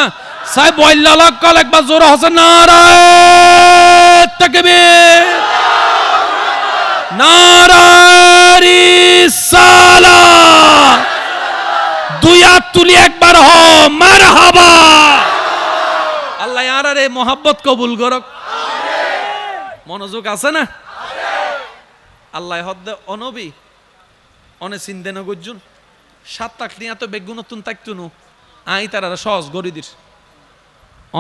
সাই বললা কল একবার জোর হসে নারায়ে তাকবীর নারায়ে রিসালাত দুই হাত তুলি একবার হ মারহাবা আল্লাহ ইয়ারে মোহাব্বত কবুল করক মনোযোগ আছে না আল্লাহ হদ্দে অনবী অনে চিন্তে ন গজ্জুন 7 লাখ নিয়ে তো বেগুনতুন তাকতুনু আই তারা সহজ গরিদির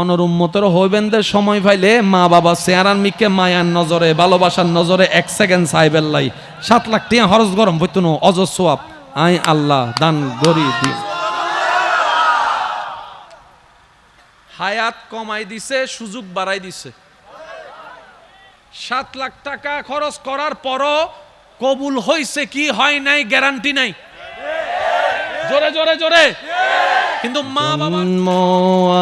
অনরুম্মতর হইবেনদের সময় পাইলে মা বাবা চেয়ারান মিকে মায়ার নজরে ভালোবাসার নজরে 1 সেকেন্ড সাইবেল লাই 7 লাখ টিয়া খরচ গরম হইতুনু অজস্ব আই আল্লাহ দান গরি দি হায়াত কমাই দিছে সুযোগ বাড়াই দিছে 7 লাখ টাকা খরচ করার পরও কবুল হইছে কি হয় নাই গ্যারান্টি নাই জোরে কিন্তু মা বাবা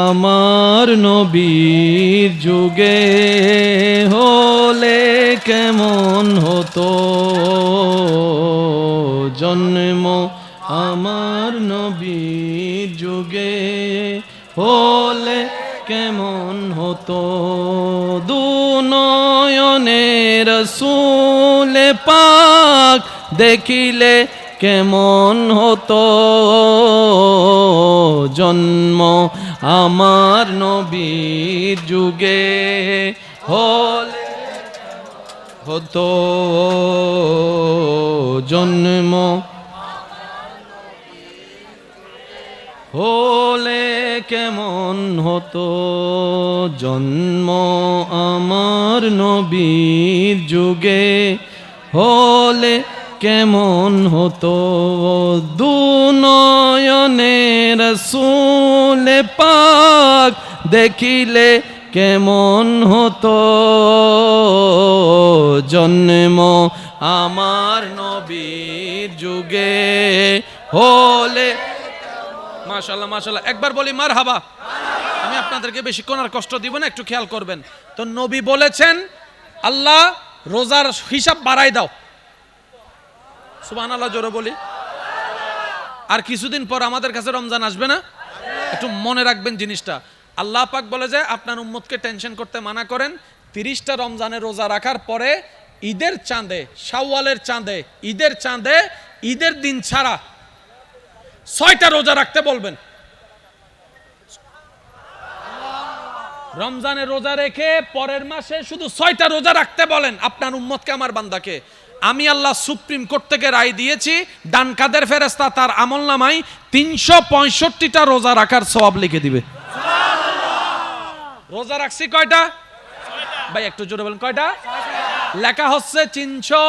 আমার নবীর যুগে হলে কেমন হতো জন্ম আমার নবীর যুগে হলে কেমন হতো দুনয়নে রাসূল পাক দেখিলে কেমন হতো জন্ম আমার নবীর যুগে হলে হতো জন্ম হলে কেমন হতো জন্ম আমার নবীর যুগে হলে কেমন হতো দুনয়নে রাসূল পাক দেখিলে কেমন হতো জন্ম আমার নবীর যুগে হলে মাশাআল্লাহ মাশাআল্লাহ, একবার বলি মারহাবা। আমি আপনাদেরকে বেশিক্ষণ আর কষ্ট দিব না, একটু খেয়াল করবেন। তো নবী বলেছেন আল্লাহ রোজার হিসাব বাড়াই দাও। সুবহানাল্লাহ জোরে বলি। আর কিছুদিন পর আমাদের কাছে রমজান আসবে না? একটু মনে রাখবেন জিনিসটা। আল্লাহ পাক বলে যে আপনার উম্মতকে টেনশন করতে মানা করেন। 30টা রমজানের রোজা রাখার পরে ঈদের চাঁদে, শাওয়ালের চাঁদে, ঈদের চাঁদে, ঈদের দিন ছাড়া 6টা রোজা রাখতে বলবেন। রমজানের রোজা রেখে পরের মাসে শুধু 6টা রোজা রাখতে বলেন আপনার উম্মতকে, আমার বান্দাকে। আমি আল্লাহ সুপ্রিম কোর্ট থেকে রায় দিয়েছি, ডান কাদের ফেরেশতা তার আমলনামায় 365টা রোজা রাখার সওয়াব লিখে দিবে। রোজা রাখছি কয়টা ভাই? একটু জোরে বলেন কয়টা? লেখা হচ্ছে 300।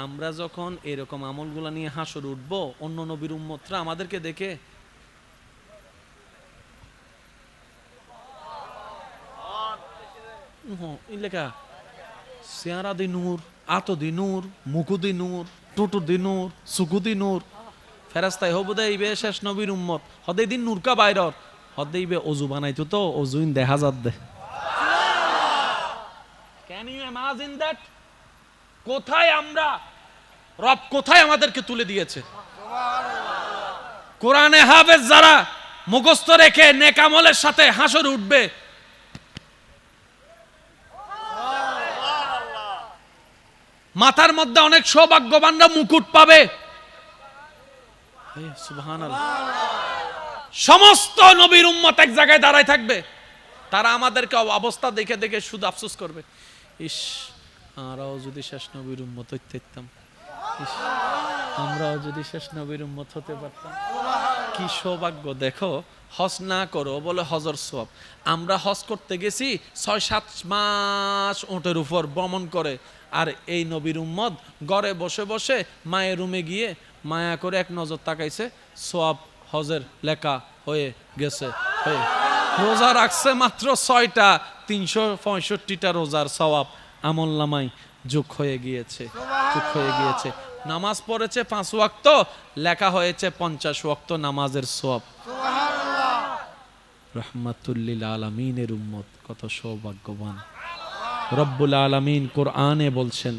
আমরা যখন এরকম আমলগুলা নিয়ে হাসর উঠবো, অন্য নবীর উম্মতরা আমাদেরকে দেখে লেখা চেহারা দি নূর, আতো দি নূর, মুকু দি নূর, টুটু দি নূর, সুকু দি নূর। ফেরাস্তায় হবু দেইবে শেষ নবীর উম্মত হদে দিন নূরকা বাইরর হদেইবে অজু বানাইতো তো অজুইন দেখা যাত দে। Can you imagine that? কোথায় আমরা, রব কোথায় আমাদেরকে তুলে দিয়েছে। কোরআনে হাফেজ যারা মুখস্থ রেখে নেক আমলের সাথে হাসর উঠবে, মাথার মধ্যে অনেক সৌভাগ্যবানরা মুকুট পাবে। সুবহানাল্লাহ। সমস্ত নবীর উম্মত এক জায়গায় দাঁড়ায় থাকবে, তারা আমাদেরকে অবস্থা দেখে দেখে শুধু আফসোস করবে, ইস আমরাও যদি শেষ নবীর উম্মত হইতে পারতাম, ইস আমরাও যদি শেষ নবীর উম্মত হতে পারতাম। কি সৌভাগ্য। দেখো হজ না করো বলে হজর সওয়াব। আমরা হজ করতে গেছি 6-7 মাস ওটের উপর ভ্রমণ করে, আর এই নবীর উম্মত ঘরে বসে বসে মায়ের রুমে গিয়ে মায়া করে এক নজর তাকাইছে, সওয়াব হজের লেখা হয়ে গেছে। রোজা রাখছে মাত্র 6টা, 365টা রোজার সওয়াব আমলনামায় যোগ হয়ে গিয়েছে, যোগ হয়ে গিয়েছে। নামাজ পড়েছে 5 ওয়াক্ত, লেখা হয়েছে 50 ওয়াক্ত নামাজের সওয়াব। রাহমাতুল লিল আলামিনের উম্মত কত সৌভাগ্যবান। রব্বুল আলামিন কোরআনে বলছেন